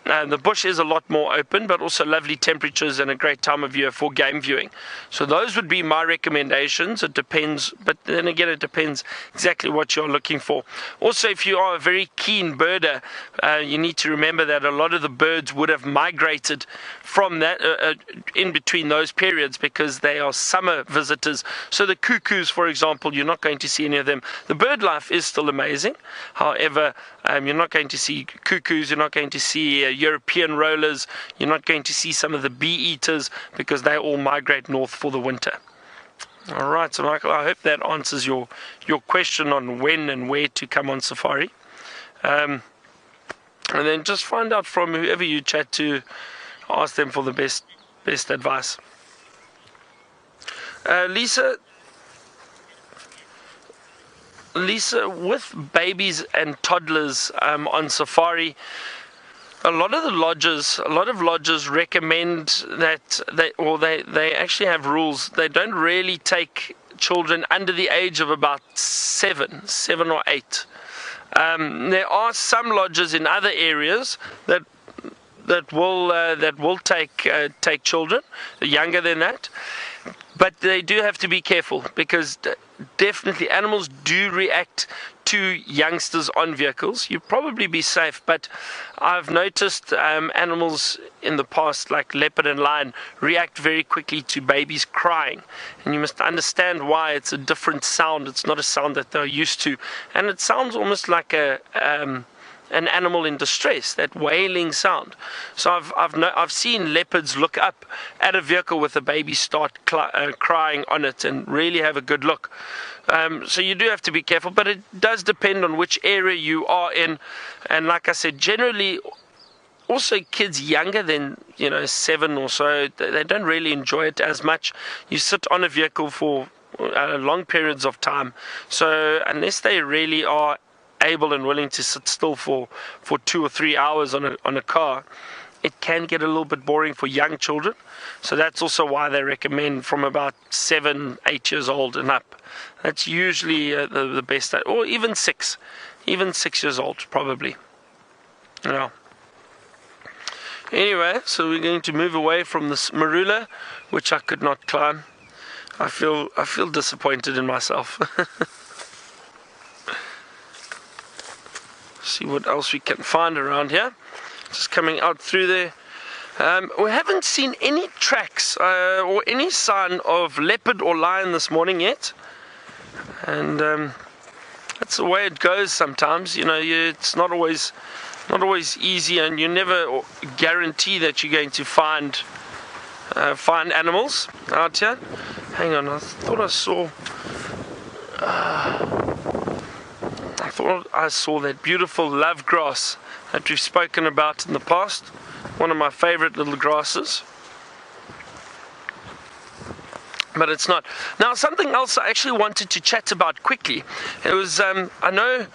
The bush is a lot more open, but also lovely temperatures and a great time of year for game viewing. So those would be my recommendations. It depends, but then again, it depends exactly what you're looking for. Also, if you are a very keen birder, you need to remember that a lot of the birds would have migrated from that in between those periods because they are summer visitors. So the cuckoos, for example, you're not going to see any of them. The bird life is still amazing. However, you're not going to see cuckoos, you're not going to see European rollers. You're not going to see some of the bee eaters because they all migrate north for the winter. All right, so Michael, I hope that answers your question on when and where to come on safari. And then just find out from whoever you chat to, ask them for the best advice. Lisa, with babies and toddlers on safari, a lot of lodges recommend that they actually have rules. They don't really take children under the age of about 7 or 8. There are some lodges in other areas that will take children younger than that, but they do have to be careful because definitely animals do react to youngsters on vehicles. You'd probably be safe, but I've noticed animals in the past, like leopard and lion, react very quickly to babies crying, and you must understand why. It's a different sound. It's not a sound that they're used to, and it sounds almost like an animal in distress, that wailing sound. So I've seen leopards look up at a vehicle with a baby start crying on it and really have a good look. So you do have to be careful, but it does depend on which area you are in. And like I said, generally also kids younger than 7 or so, they don't really enjoy it as much. You sit on a vehicle for long periods of time, so unless they really are able and willing to sit still for 2 or 3 hours on a car, it can get a little bit boring for young children. So that's also why they recommend from about 7, 8 years old and up. That's usually the best, or even 6 years old probably. Anyway, so we're going to move away from this marula, which I could not climb. I feel disappointed in myself. See what else we can find around here. Just coming out through there. We haven't seen any tracks or any sign of leopard or lion this morning yet, and that's the way it goes sometimes. It's not always easy, and you never guarantee that you're going to find animals out here. Hang on, I thought I saw that beautiful love grass that we've spoken about in the past. One of my favorite little grasses. But it's not. Now, something else I actually wanted to chat about quickly. It was, I know,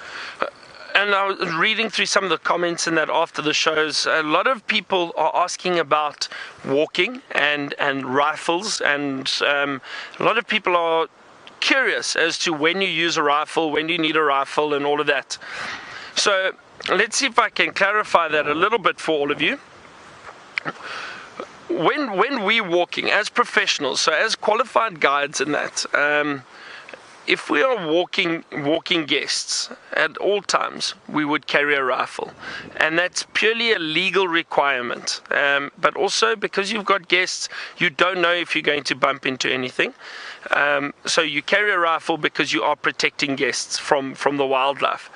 and I was reading through some of the comments in that after the shows, a lot of people are asking about walking and rifles, and a lot of people are curious as to when you use a rifle, when you need a rifle, and all of that. So let's see if I can clarify that a little bit for all of you. When we're walking as professionals, so as qualified guides and that, if we are walking guests at all times, we would carry a rifle, and that's purely a legal requirement. But also because you've got guests, you don't know if you're going to bump into anything. So you carry a rifle because you are protecting guests from the wildlife.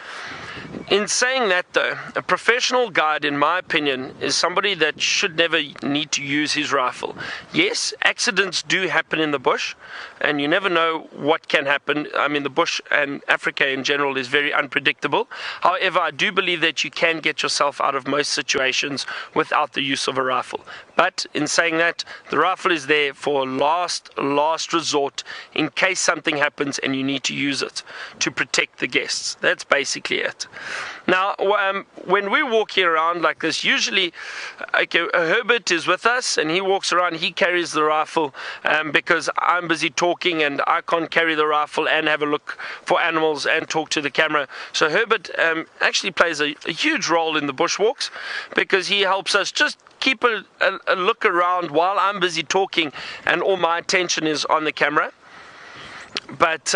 In saying that, though, a professional guide, in my opinion, is somebody that should never need to use his rifle. Yes, accidents do happen in the bush, and you never know what can happen. I mean, the bush and Africa in general is very unpredictable. However, I do believe that you can get yourself out of most situations without the use of a rifle. But in saying that, the rifle is there for last resort in case something happens and you need to use it to protect the guests. That's basically it. Now, when we're walking around like this, usually Herbert is with us and he walks around, he carries the rifle because I'm busy talking and I can't carry the rifle and have a look for animals and talk to the camera. So Herbert actually plays a huge role in the bushwalks because he helps us just keep a look around while I'm busy talking and all my attention is on the camera. But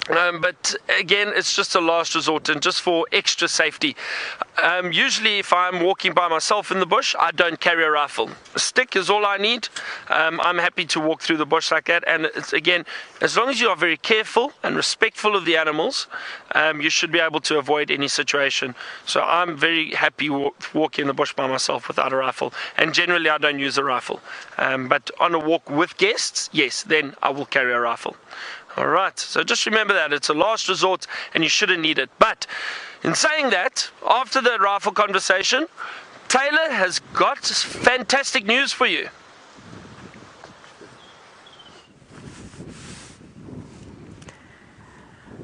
But again, it's just a last resort and just for extra safety. Usually if I'm walking by myself in the bush, I don't carry a rifle. A stick is all I need. I'm happy to walk through the bush like that. And it's, again, as long as you are very careful and respectful of the animals, you should be able to avoid any situation. So I'm very happy walking in the bush by myself without a rifle. And generally I don't use a rifle. But on a walk with guests, yes, then I will carry a rifle. Alright, so just remember that it's a last resort and you shouldn't need it. But in saying that, after the rifle conversation, Taylor has got fantastic news for you.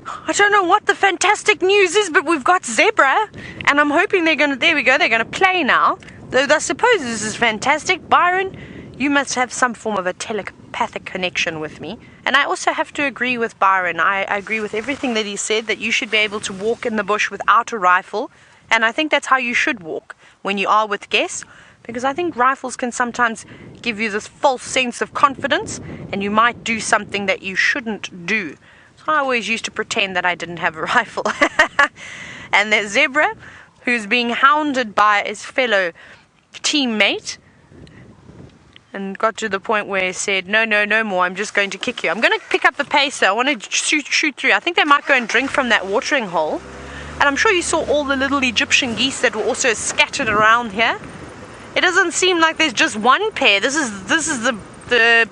I don't know what the fantastic news is, but we've got zebra, and I'm hoping they're going to, there we go, they're going to play now. Though I suppose this is fantastic. Byron, you must have some form of a telepathic connection with me. And I also have to agree with Byron. I agree with everything that he said, that you should be able to walk in the bush without a rifle. And I think that's how you should walk when you are with guests, because I think rifles can sometimes give you this false sense of confidence, and you might do something that you shouldn't do. So I always used to pretend that I didn't have a rifle. And there's Zebra, who's being hounded by his fellow teammate, and got to the point where he said, no more, I'm just going to kick you. I'm going to pick up the pace though. I want to shoot through. I think they might go and drink from that watering hole. And I'm sure you saw all the little Egyptian geese that were also scattered around here. It doesn't seem like there's just one pair. This is the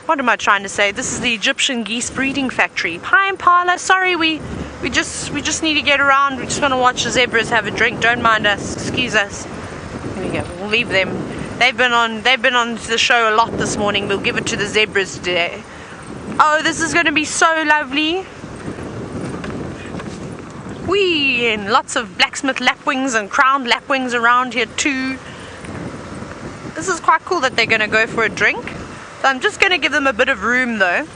what am I trying to say? This is the Egyptian geese breeding factory. Hi Impala, sorry, we just need to get around. We just want to watch the zebras have a drink. Don't mind us. Excuse us. Here we go. We'll leave them. They've been on the show a lot this morning. We'll give it to the zebras today. Oh, this is going to be so lovely. Whee! And lots of blacksmith lapwings and crowned lapwings around here too. This is quite cool that they're going to go for a drink. So I'm just going to give them a bit of room though.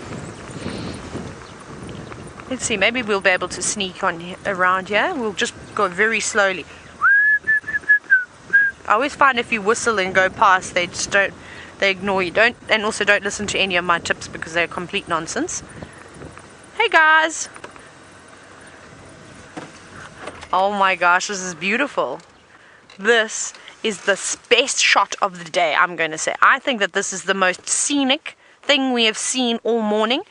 Let's see, maybe we'll be able to sneak on around here. We'll just go very slowly. I always find if you whistle and go past, they ignore you. And also don't listen to any of my tips because they're complete nonsense. Hey guys! Oh my gosh, this is beautiful. This is the best shot of the day, I'm going to say. I think that this is the most scenic thing we have seen all morning.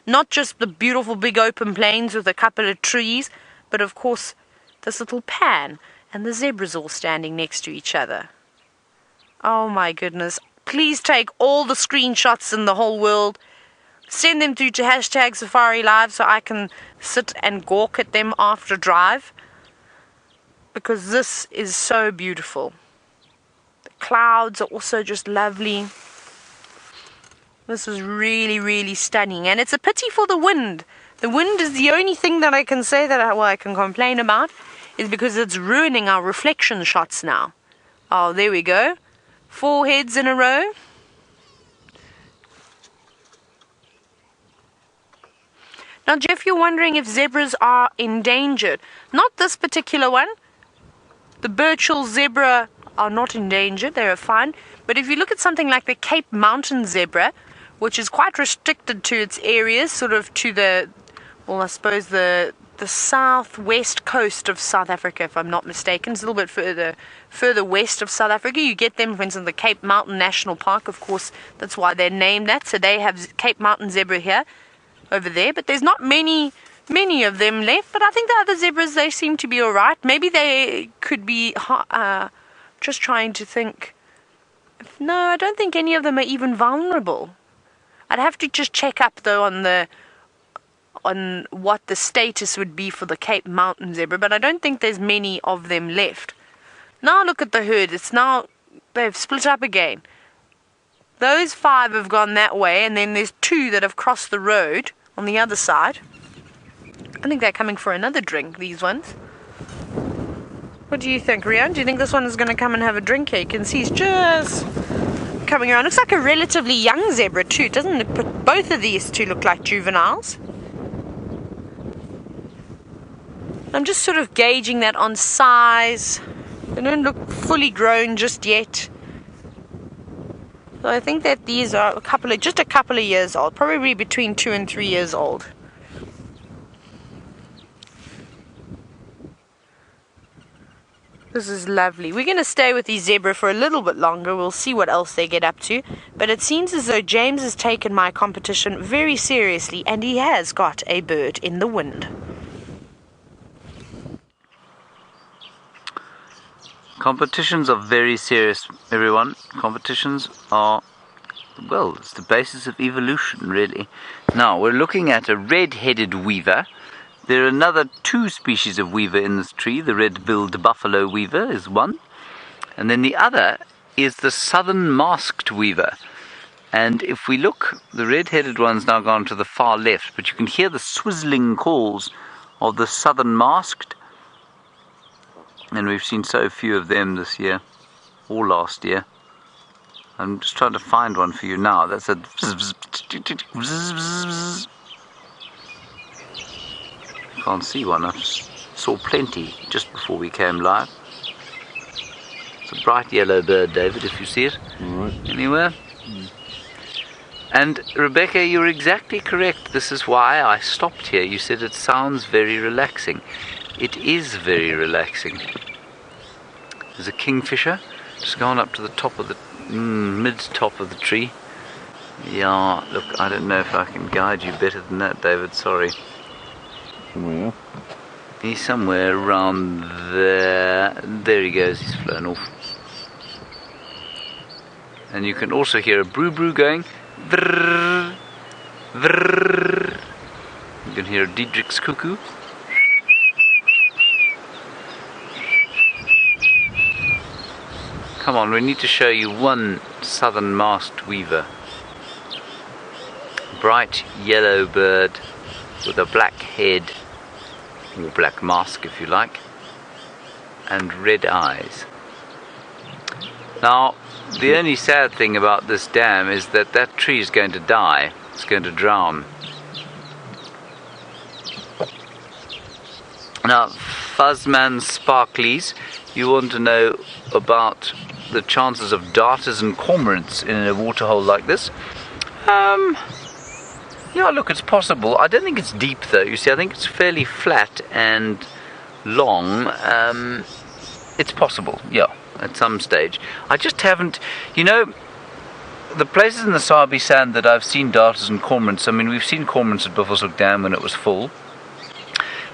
Not just the beautiful big open plains with a couple of trees, but of course this little pan. And the zebras all standing next to each other. Oh my goodness. Please take all the screenshots in the whole world. Send them through to #SafariLive so I can sit and gawk at them after drive. Because this is so beautiful. The clouds are also just lovely. This is really, really stunning. And it's a pity for the wind. The wind is the only thing that I can say that I can complain about. Is because it's ruining our reflection shots now. Oh, there we go. 4 heads in a row. Now, Jeff, you're wondering if zebras are endangered. Not this particular one. The Birchall zebra are not endangered. They are fine. But if you look at something like the Cape Mountain zebra, which is quite restricted to its areas, sort of to the, well, I suppose the southwest coast of South Africa, if I'm not mistaken. It's a little bit further west of South Africa. You get them, for instance, the Cape Mountain National Park. Of course, that's why they're named that. So they have Cape Mountain zebra here, over there. But there's not many of them left. But I think the other zebras, they seem to be all right. Maybe they could be, just trying to think. No, I don't think any of them are even vulnerable. I'd have to just check up, though, on what the status would be for the Cape Mountain zebra, but I don't think there's many of them left. Now look at the herd. It's now, they've split up again. Those 5 have gone that way, and then there's 2 that have crossed the road on the other side. I think they're coming for another drink, these ones. What do you think, Rian? Do you think this one is going to come and have a drink here? You can see he's just coming around. Looks like a relatively young zebra too, doesn't it? Both of these two look like juveniles. I'm just sort of gauging that on size. They don't look fully grown just yet. So I think that these are just a couple of years old, probably between 2 and 3 years old. This is lovely. We're going to stay with these zebra for a little bit longer. We'll see what else they get up to. But it seems as though James has taken my competition very seriously, and he has got a bird in the wind. Competitions are very serious, everyone. Competitions are, well, it's the basis of evolution, really. Now, we're looking at a red-headed weaver. There are another 2 species of weaver in this tree. The red-billed buffalo weaver is one. And then the other is the southern masked weaver. And if we look, the red-headed one's now gone to the far left, but you can hear the swizzling calls of the southern masked. And we've seen so few of them this year, or last year. I'm just trying to find one for you now. That's a... Can't see one. I saw plenty just before we came live. It's a bright yellow bird, David, if you see it. All right. Anywhere? And Rebecca, you're exactly correct. This is why I stopped here. You said it sounds very relaxing. It is very relaxing. There's a kingfisher just gone up to the top of the mid-top of the tree. Yeah, look, I don't know if I can guide you better than that, David. Sorry. Where? He's somewhere around there. There he goes. He's flown off. And you can also hear a brew going. Vrrr, vrrr. You can hear a Diedrich's cuckoo. Come on, we need to show you one southern masked weaver. Bright yellow bird with a black head, or black mask if you like, and red eyes. Now, the only sad thing about this dam is that that tree is going to die. It's going to drown. Now, Fuzzman Sparklies, you want to know about the chances of darters and cormorants in a waterhole like this? Yeah, look, it's possible. I don't think it's deep though. You see, I think it's fairly flat and long. It's possible, yeah, at some stage. I just haven't, you know, the places in the Sabi Sand that I've seen darters and cormorants, I mean, we've seen cormorants at Buffelshoek Dam when it was full.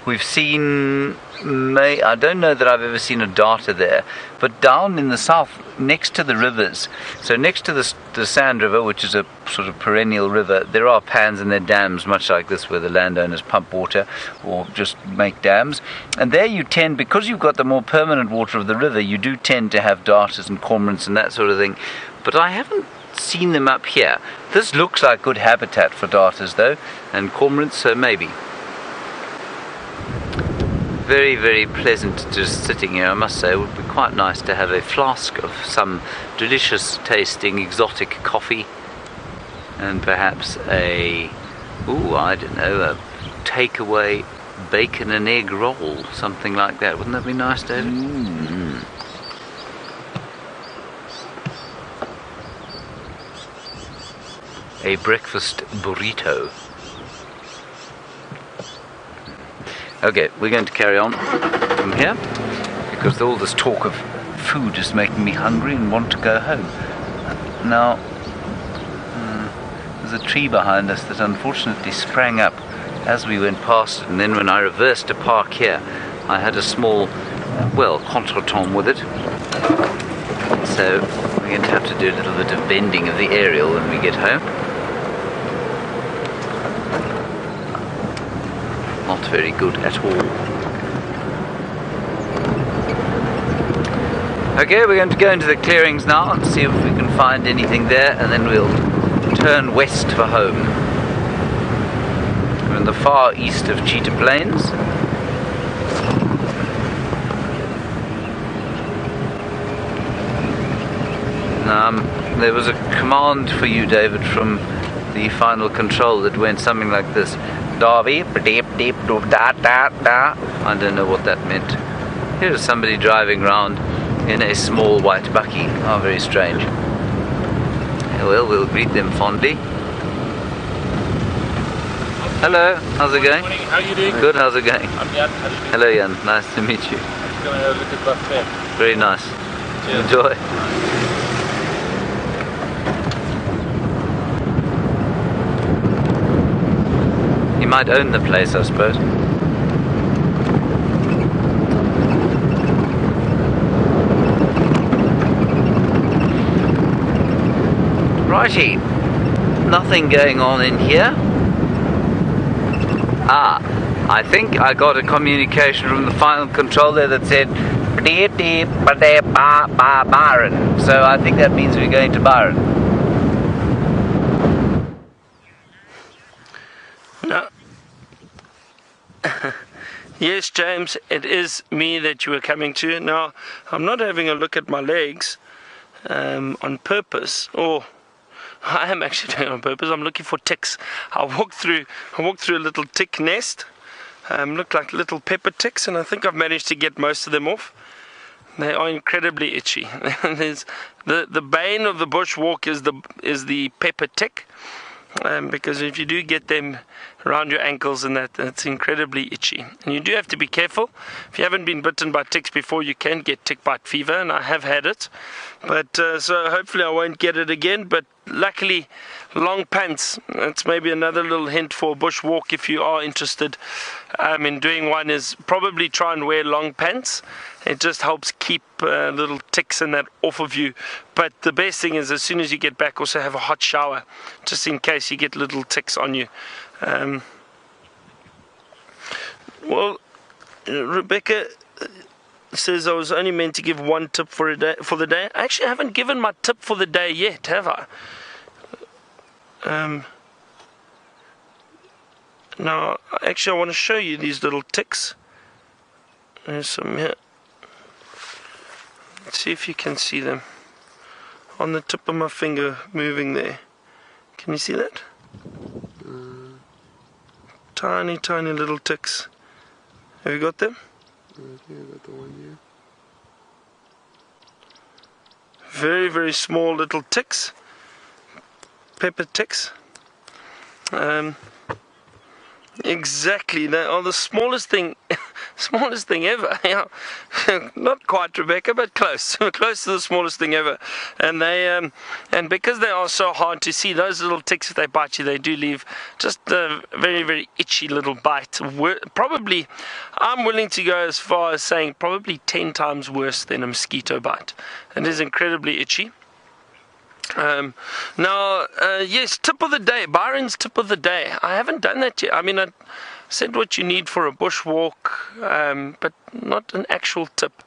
We've seen, I don't know that I've ever seen a darter there, but down in the south, next to the rivers, so next to the Sand River, which is a sort of perennial river, there are pans and there are dams, much like this, where the landowners pump water or just make dams. And there you tend, because you've got the more permanent water of the river, you do tend to have darters and cormorants and that sort of thing. But I haven't seen them up here. This looks like good habitat for darters, though, and cormorants, so maybe. Very, very pleasant just sitting here, I must say. It would be quite nice to have a flask of some delicious tasting exotic coffee and perhaps a, I don't know, a takeaway bacon and egg roll, something like that. Wouldn't that be nice, David? Mm. A breakfast burrito. Okay, we're going to carry on from here because all this talk of food is making me hungry and want to go home. Now, there's a tree behind us that unfortunately sprang up as we went past it, and then when I reversed to park here, I had a small, contretemps with it. So we're going to have to do a little bit of bending of the aerial when we get home. Not very good at all. Okay, we're going to go into the clearings now and see if we can find anything there, and then we'll turn west for home. We're in the far east of Cheetah Plains. There was a command for you, David, from the final control that went something like this. I don't know what that meant. Here's somebody driving around in a small white bakkie. Oh, very strange. Well, we'll greet them fondly. Hello, how's it going? Good morning, how are you doing? Good, how's it going? I'm Jan. How do you do? Hello, Jan. Nice to meet you. gonna go look at buffet. Very nice. Cheers. Enjoy. You might own the place, I suppose. Righty. Nothing going on in here. Ah, I think I got a communication from the final controller that said Byron. So I think that means we're going to Byron. No. Yes, James, it is me that you were coming to. Now, I'm not having a look at my legs on purpose, or I am actually doing it on purpose. I'm looking for ticks. I walked through a little tick nest. Look like little pepper ticks, and I think I've managed to get most of them off. They are incredibly itchy. There's the bane of the bushwalk is the pepper tick, because if you do get them around your ankles and that's incredibly itchy. And you do have to be careful. If you haven't been bitten by ticks before, you can get tick bite fever, and I have had it. But so hopefully I won't get it again. But luckily, long pants. That's maybe another little hint for a bush walk if you are interested in doing one, is probably try and wear long pants. It just helps keep little ticks and that off of you. But the best thing is, as soon as you get back, also have a hot shower, just in case you get little ticks on you. Well, Rebecca says I was only meant to give one tip for the day. I actually haven't given my tip for the day yet, have I? Now, actually, I want to show you these little ticks. There's some here. Let's see if you can see them on the tip of my finger, moving there. Can you see that? Tiny, tiny little ticks. Have you got them? Yeah, got the one here. Very, very small little ticks. Pepper ticks. Exactly, they are the smallest thing ever. Yeah. Not quite, Rebecca, but close. Close to the smallest thing ever. And they and because they are so hard to see, those little ticks, if they bite you, they do leave just a very, very itchy little bite. Probably, I'm willing to go as far as saying probably 10 times worse than a mosquito bite. It is incredibly itchy. Yes, tip of the day, Byron's tip of the day. I haven't done that yet. I mean, I said what you need for a bushwalk, but not an actual tip.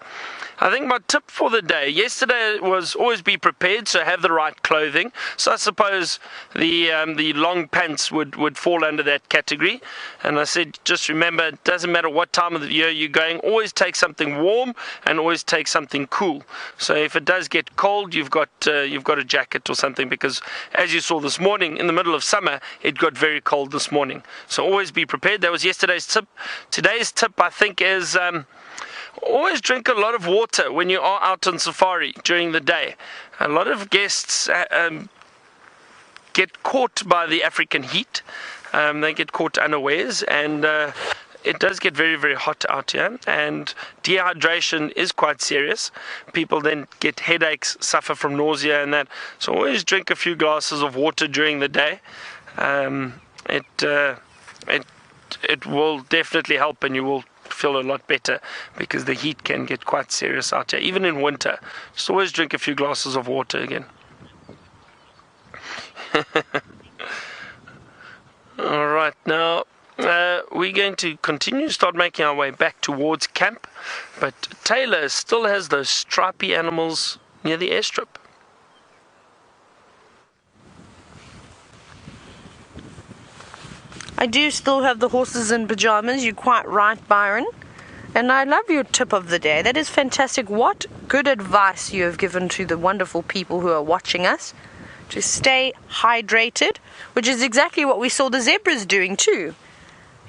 I think my tip for the day yesterday was always be prepared, so have the right clothing. So I suppose the long pants would fall under that category. And I said, just remember, it doesn't matter what time of the year you're going, always take something warm and always take something cool. So if it does get cold, you've got a jacket or something, because as you saw this morning, in the middle of summer, it got very cold this morning. So always be prepared. That was yesterday's tip. Today's tip, I think, is always drink a lot of water when you are out on safari during the day. A lot of guests get caught by the African heat. They get caught unawares, and it does get very, very hot out here, and dehydration is quite serious. People then get headaches, suffer from nausea and that. So always drink a few glasses of water during the day. It will definitely help, and you will feel a lot better, because the heat can get quite serious out here, even in winter. Just always drink a few glasses of water again. Alright, now we're going to continue, start making our way back towards camp, but Taylor still has those stripy animals near the airstrip. I do still have the horses in pajamas. You're quite right, Byron. And I love your tip of the day. That is fantastic. What good advice you have given to the wonderful people who are watching us to stay hydrated, which is exactly what we saw the zebras doing too.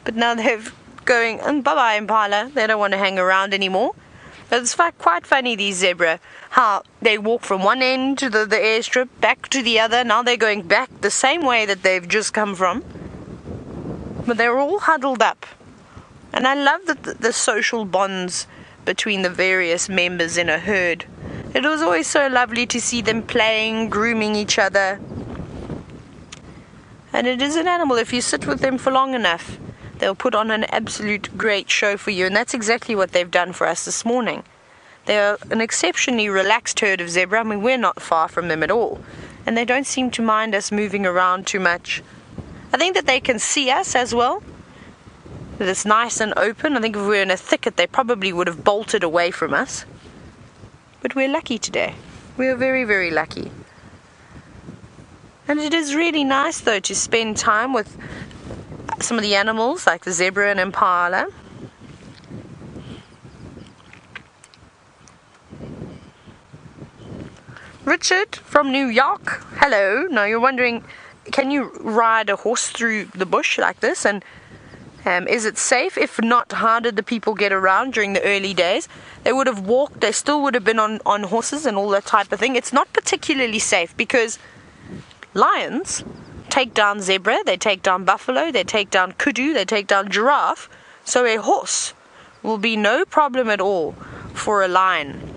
But now they're going, and bye-bye, Impala. They don't want to hang around anymore. But it's quite funny, these zebra, how they walk from one end to the airstrip, back to the other. Now they're going back the same way that they've just come from. But they're all huddled up. And I love that the social bonds between the various members in a herd. It was always so lovely to see them playing, grooming each other. And it is an animal, if you sit with them for long enough, they'll put on an absolute great show for you, and that's exactly what they've done for us this morning. They're an exceptionally relaxed herd of zebra. I mean, we're not far from them at all, and they don't seem to mind us moving around too much. I think that they can see us as well. It's nice and open. I think if we were in a thicket, they probably would have bolted away from us. But we're lucky today. We're very, very lucky. And it is really nice, though, to spend time with some of the animals, like the zebra and impala. Richard from New York, hello. Now you're wondering, can you ride a horse through the bush like this? And is it safe? If not, how did the people get around during the early days? They would have walked, they still would have been on horses and all that type of thing. It's not particularly safe because lions take down zebra, they take down buffalo, they take down kudu, they take down giraffe. So a horse will be no problem at all for a lion.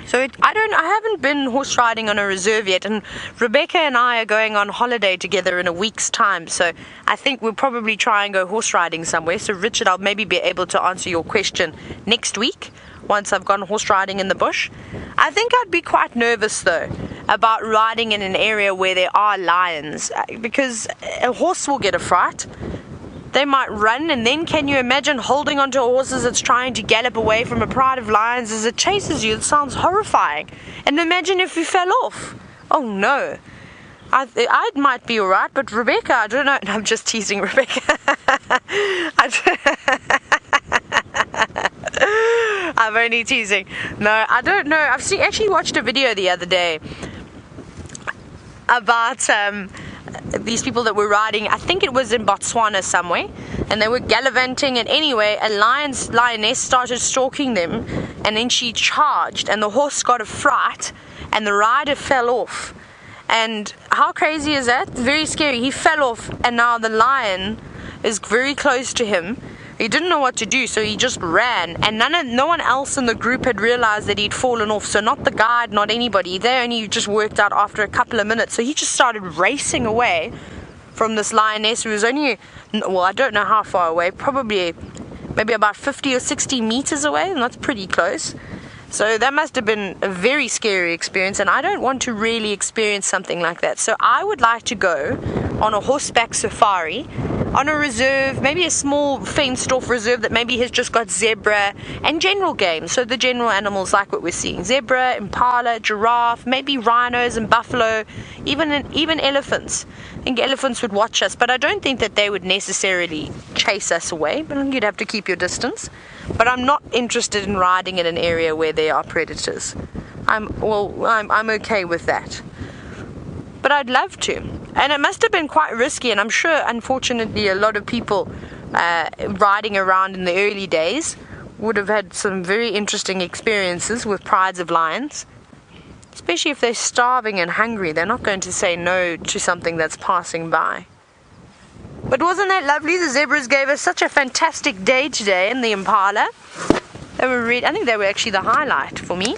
So I haven't been horse riding on a reserve yet, and Rebecca and I are going on holiday together in a week's time, so I think we'll probably try and go horse riding somewhere. So Richard, I'll maybe be able to answer your question next week once I've gone horse riding in the bush. I think I'd be quite nervous though about riding in an area where there are lions, because a horse will get a fright. They might run, and then can you imagine holding onto a horse as it's trying to gallop away from a pride of lions as it chases you? It sounds horrifying. And imagine if you fell off. Oh no. I might be alright, but Rebecca, I don't know. No, I'm just teasing Rebecca. I'm only teasing. No, I don't know. I've actually watched a video the other day about these people that were riding, I think it was in Botswana somewhere, and they were gallivanting, and anyway a lioness started stalking them, and then she charged, and the horse got a fright, and the rider fell off. And how crazy is that? Very scary. He fell off, and now the lion is very close to him. He didn't know what to do, so he just ran, and no one else in the group had realized that he'd fallen off. So not the guide, not anybody. They only just worked out after a couple of minutes. So he just started racing away from this lioness who was only, well, I don't know how far away, probably maybe about 50 or 60 meters away, and that's pretty close. So that must have been a very scary experience, and I don't want to really experience something like that. So I would like to go on a horseback safari on a reserve, maybe a small fenced off reserve that maybe has just got zebra and general game. So the general animals like what we're seeing, zebra, impala, giraffe, maybe rhinos and buffalo, even elephants. I think elephants would watch us, but I don't think that they would necessarily chase us away. But you'd have to keep your distance. But I'm not interested in riding in an area where there are predators. I'm okay with that. But I'd love to. And it must have been quite risky, and I'm sure, unfortunately, a lot of people riding around in the early days would have had some very interesting experiences with prides of lions. Especially if they're starving and hungry, they're not going to say no to something that's passing by. But wasn't that lovely? The zebras gave us such a fantastic day today in the Impala. They were I think they were actually the highlight for me.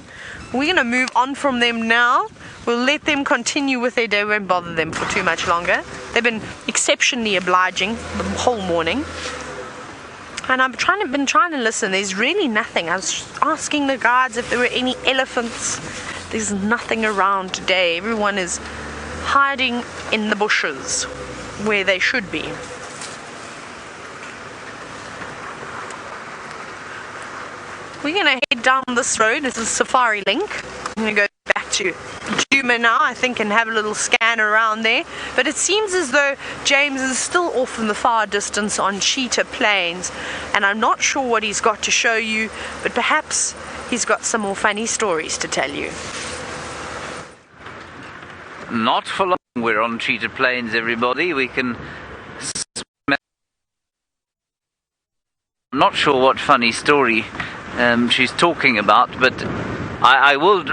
We're going to move on from them now. We'll let them continue with their day. We won't bother them for too much longer. They've been exceptionally obliging the whole morning. And I've been trying to listen. There's really nothing. I was asking the guards if there were any elephants. There's nothing around today. Everyone is hiding in the bushes where they should be. We're going to head down this road. This is Safari Link. I'm going to go back to Djuma now, I think, and have a little scan around there. But it seems as though James is still off in the far distance on Cheetah Plains, and I'm not sure what he's got to show you, but perhaps he's got some more funny stories to tell you. Not for long. We're on Cheetah Plains, everybody. We can smell. I'm not sure what funny story she's talking about, but I will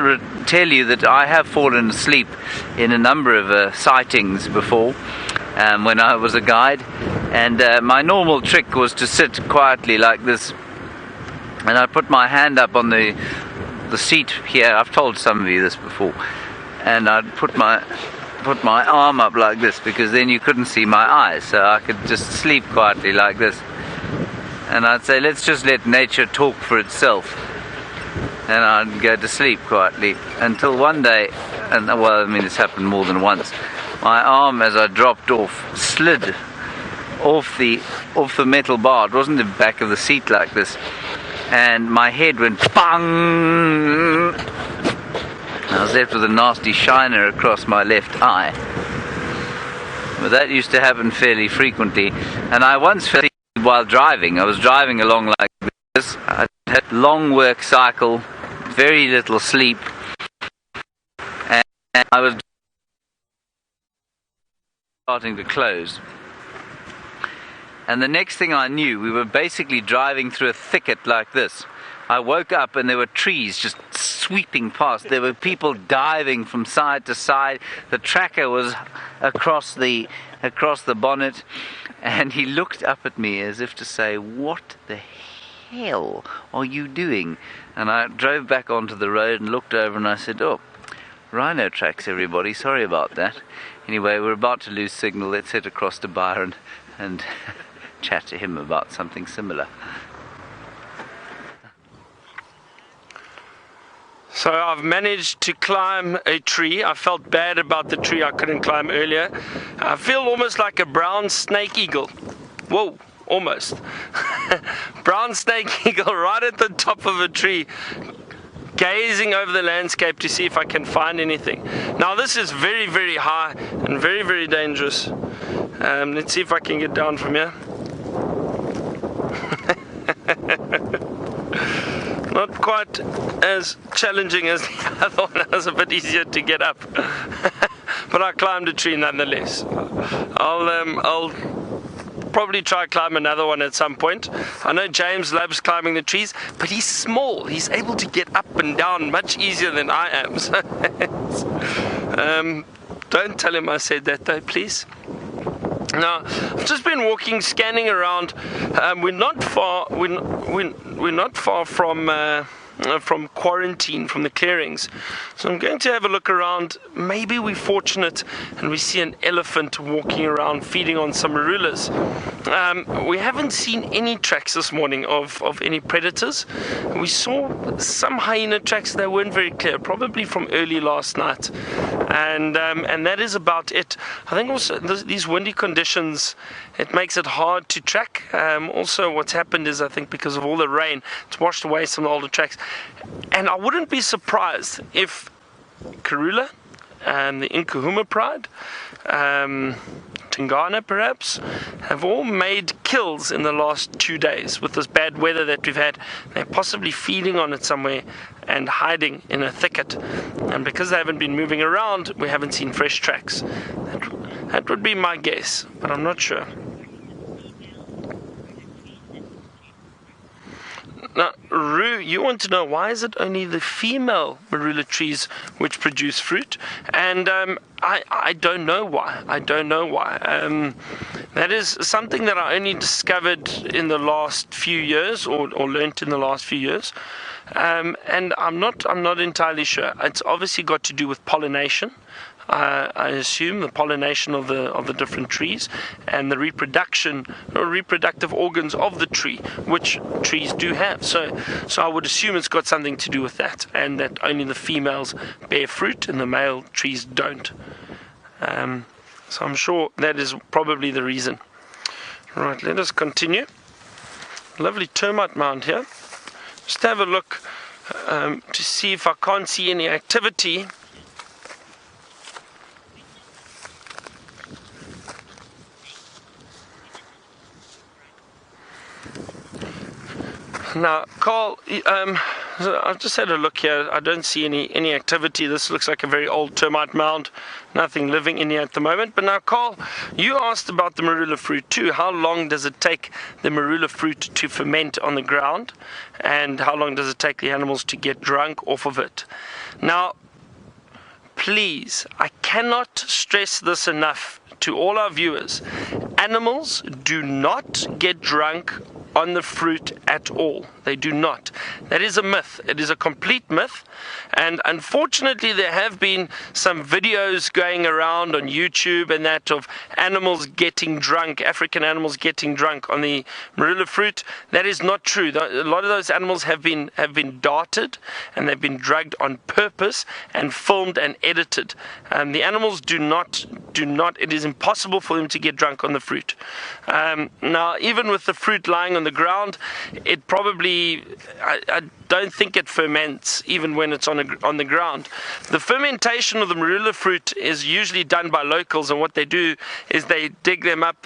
tell you that I have fallen asleep in a number of sightings before when I was a guide, and my normal trick was to sit quietly like this and I put my hand up on the seat here. I've told some of you this before, and I'd put my arm up like this, because then you couldn't see my eyes, so I could just sleep quietly like this. And I'd say, let's just let nature talk for itself. And I'd go to sleep quietly until one day, and well, I mean, it's happened more than once, my arm, as I dropped off, slid off the metal bar. It wasn't the back of the seat like this, and my head went bang. I was left with a nasty shiner across my left eye. But that used to happen fairly frequently, and I once felt while driving. I was driving along like this. I had a long work cycle, very little sleep, and I was starting to close. And the next thing I knew, we were basically driving through a thicket like this. I woke up and there were trees just sweeping past. There were people diving from side to side. The tracker was across the bonnet, and he looked up at me as if to say, "What the hell are you doing?" And I drove back onto the road and looked over and I said, "Oh, rhino tracks, everybody. Sorry about that." Anyway, we're about to lose signal. Let's head across to Byron and chat to him about something similar. So I've managed to climb a tree. I felt bad about the tree I couldn't climb earlier. I feel almost like a brown snake eagle. Whoa, almost. Brown snake eagle right at the top of a tree, gazing over the landscape to see if I can find anything. Now this is very, very high and very, very dangerous. Let's see if I can get down from here. Not quite as challenging as the other one. It was a bit easier to get up. But I climbed a tree nonetheless. I'll probably try climb another one at some point. I know James loves climbing the trees, but he's small. He's able to get up and down much easier than I am. So don't tell him I said that though, please. Now, I've just been walking, scanning around. We're not far from quarantine, from the clearings. So I'm going to have a look around. Maybe we're fortunate and we see an elephant walking around feeding on some marulas. We haven't seen any tracks this morning of any predators. We saw some hyena tracks that weren't very clear, probably from early last night. And that is about it. I think also these windy conditions, it makes it hard to track. Also what's happened is, I think because of all the rain, it's washed away some of the older tracks. And I wouldn't be surprised if Karula and the Nkuhuma Pride, Tingana perhaps, have all made kills in the last 2 days with this bad weather that we've had. They're possibly feeding on it somewhere and hiding in a thicket. And because they haven't been moving around, we haven't seen fresh tracks. That would be my guess, but I'm not sure. Now, Roo, you want to know why is it only the female marula trees which produce fruit? And I don't know why. I don't know why. That is something that I only discovered in the last few years, or learnt in the last few years. And I'm not entirely sure. It's obviously got to do with pollination. I assume the pollination of the different trees and the reproductive organs of the tree, which trees do have. So I would assume it's got something to do with that, and that only the females bear fruit and the male trees don't. So I'm sure that is probably the reason. Right, let us continue. Lovely termite mound here. Just have a look to see if I can't see any activity. Now, Carl, I've just had a look here. I don't see any activity. This looks like a very old termite mound. Nothing living in here at the moment. But now, Carl, you asked about the marula fruit too. How long does it take the marula fruit to ferment on the ground? And how long does it take the animals to get drunk off of it? Now, please, I cannot stress this enough to all our viewers. Animals do not get drunk on the fruit at all. They do not. That is a myth. It is a complete myth. And unfortunately, there have been some videos going around on YouTube and that of animals getting drunk, African animals getting drunk on the marula fruit. That is not true. A lot of those animals have been darted, and they've been drugged on purpose and filmed and edited. The animals do not. It is impossible for them to get drunk on the fruit. Now, even with the fruit lying on the ground, it probably, I don't think it ferments even when it's on the ground. The fermentation of the marula fruit is usually done by locals, and what they do is they dig them up,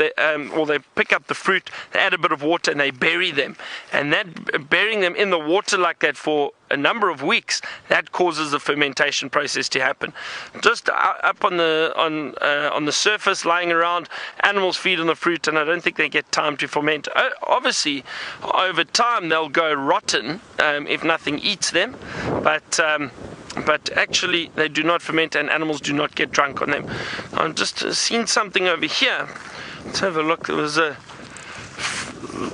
or they pick up the fruit, they add a bit of water, and they bury them. And that burying them in the water like that for a number of weeks, that causes the fermentation process to happen. Just up on the surface, lying around, animals feed on the fruit, and I don't think they get time to ferment. Obviously, over time they'll go rotten if nothing eats them, but actually they do not ferment, and animals do not get drunk on them. I've just seen something over here. Let's have a look. There was a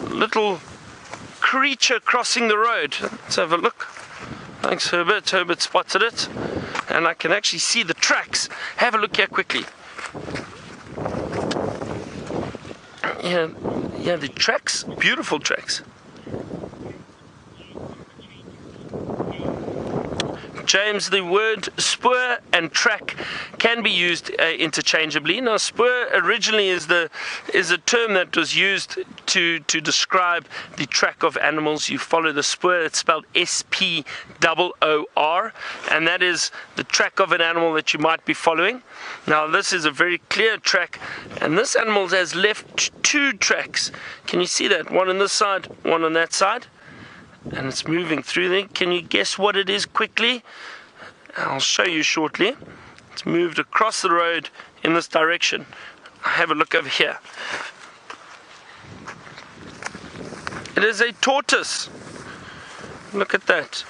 little creature crossing the road. Let's have a look. Thanks, Herbert. Herbert spotted it, and I can actually see the tracks. Have a look here quickly. Yeah, the tracks, beautiful tracks. James, the word spoor and track can be used interchangeably. Now, spoor originally is a term that was used to describe the track of animals. You follow the spoor. It's spelled S-P-O-O-R, and that is the track of an animal that you might be following. Now, this is a very clear track, and this animal has left two tracks. Can you see that? One on this side, one on that side. And it's moving through there. Can you guess what it is quickly? I'll show you shortly. It's moved across the road in this direction. Have a look over here. It is a tortoise. Look at that.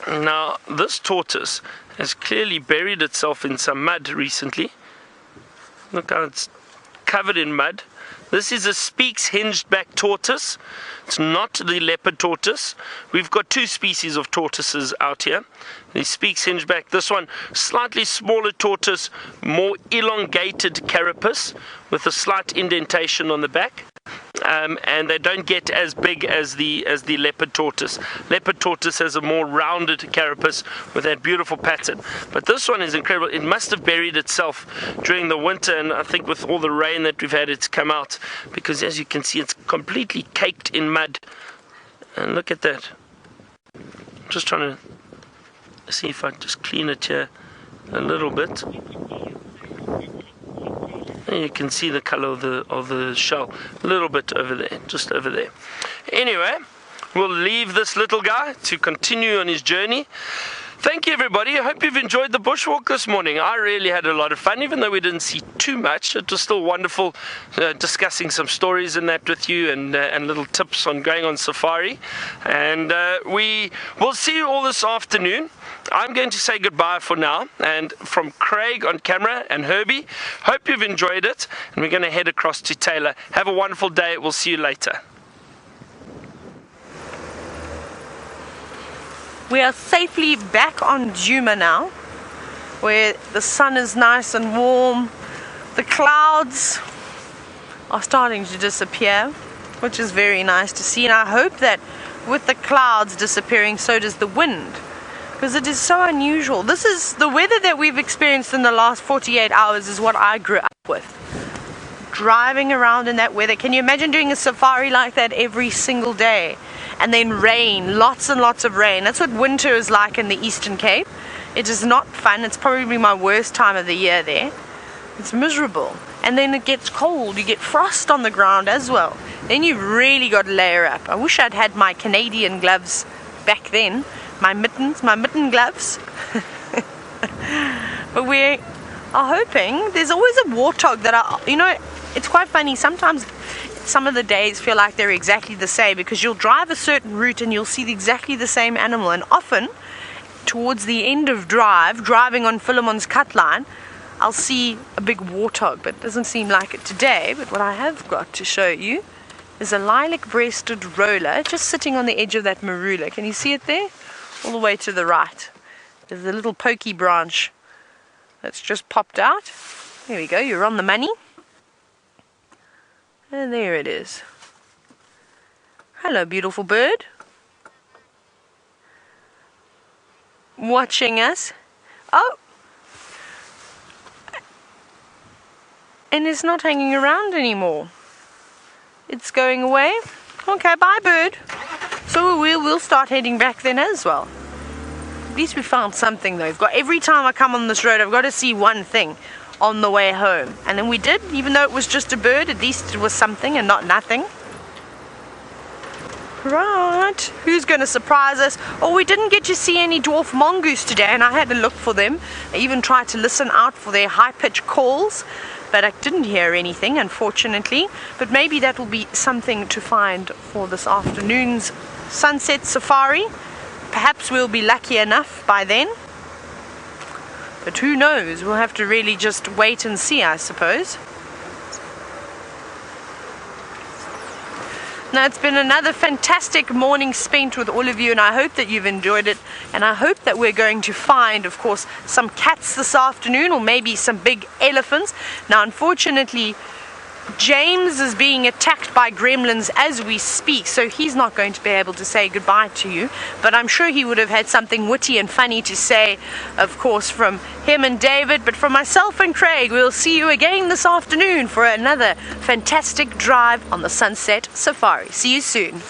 Now, this tortoise has clearly buried itself in some mud recently. Look how it's covered in mud. This is a Speke's hinged back tortoise. It's not the leopard tortoise. We've got two species of tortoises out here. The Speke's hinged back. This one, slightly smaller tortoise, more elongated carapace with a slight indentation on the back. And they don't get as big as the leopard tortoise. Leopard tortoise has a more rounded carapace with that beautiful pattern. But this one is incredible. It must have buried itself during the winter, and I think with all the rain that we've had, it's come out, because as you can see, it's completely caked in mud. And look at that. I'm just trying to see if I just clean it here a little bit. And you can see the color of the shell a little bit over there, just over there. Anyway, we'll leave this little guy to continue on his journey. Thank you, everybody. I hope you've enjoyed the bushwalk this morning. I really had a lot of fun, even though we didn't see too much. It was still wonderful discussing some stories and that with you, and little tips on going on safari. And we will see you all this afternoon. I'm going to say goodbye for now, and from Craig on camera and Herbie, hope you've enjoyed it, and we're going to head across to Taylor. Have a wonderful day. We'll see you later. We are safely back on Djuma now, where the sun is nice and warm. The clouds are starting to disappear, which is very nice to see, and I hope that with the clouds disappearing, so does the wind, because it is so unusual. This is the weather that we've experienced in the last 48 hours is what I grew up with. Driving around in that weather. Can you imagine doing a safari like that every single day? And then rain, lots and lots of rain. That's what winter is like in the Eastern Cape. It is not fun. It's probably my worst time of the year there. It's miserable. And then it gets cold. You get frost on the ground as well. Then you've really got to layer up. I wish I'd had my Canadian gloves back then. My mittens, my mitten gloves. But we are hoping. There's always a warthog that it's quite funny. Sometimes some of the days feel like they're exactly the same, because you'll drive a certain route and you'll see exactly the same animal, and often towards the end of driving on Philemon's cut line, I'll see a big warthog, but it doesn't seem like it today. But what I have got to show you is a lilac-breasted roller just sitting on the edge of that marula. Can you see it there? All the way to the right. There's a little pokey branch that's just popped out. There we go, you're on the money. And there it is. Hello, beautiful bird. Watching us. Oh! And it's not hanging around anymore. It's going away. Okay, bye, bird. So we'll start heading back then as well. At least we found something though. Every time I come on this road, I've got to see one thing on the way home. And then we did, even though it was just a bird, at least it was something and not nothing. Right, who's going to surprise us? Oh, we didn't get to see any dwarf mongoose today, and I had to look for them. I even tried to listen out for their high-pitched calls, but I didn't hear anything, unfortunately. But maybe that will be something to find for this afternoon's sunset safari. Perhaps we'll be lucky enough by then. But who knows? We'll have to really just wait and see, I suppose. Now, it's been another fantastic morning spent with all of you, and I hope that you've enjoyed it. And I hope that we're going to find, of course, some cats this afternoon, or maybe some big elephants. Now, unfortunately, James is being attacked by gremlins as we speak, so he's not going to be able to say goodbye to you. But I'm sure he would have had something witty and funny to say, of course, from him and David. But from myself and Craig, we'll see you again this afternoon for another fantastic drive on the Sunset Safari. See you soon.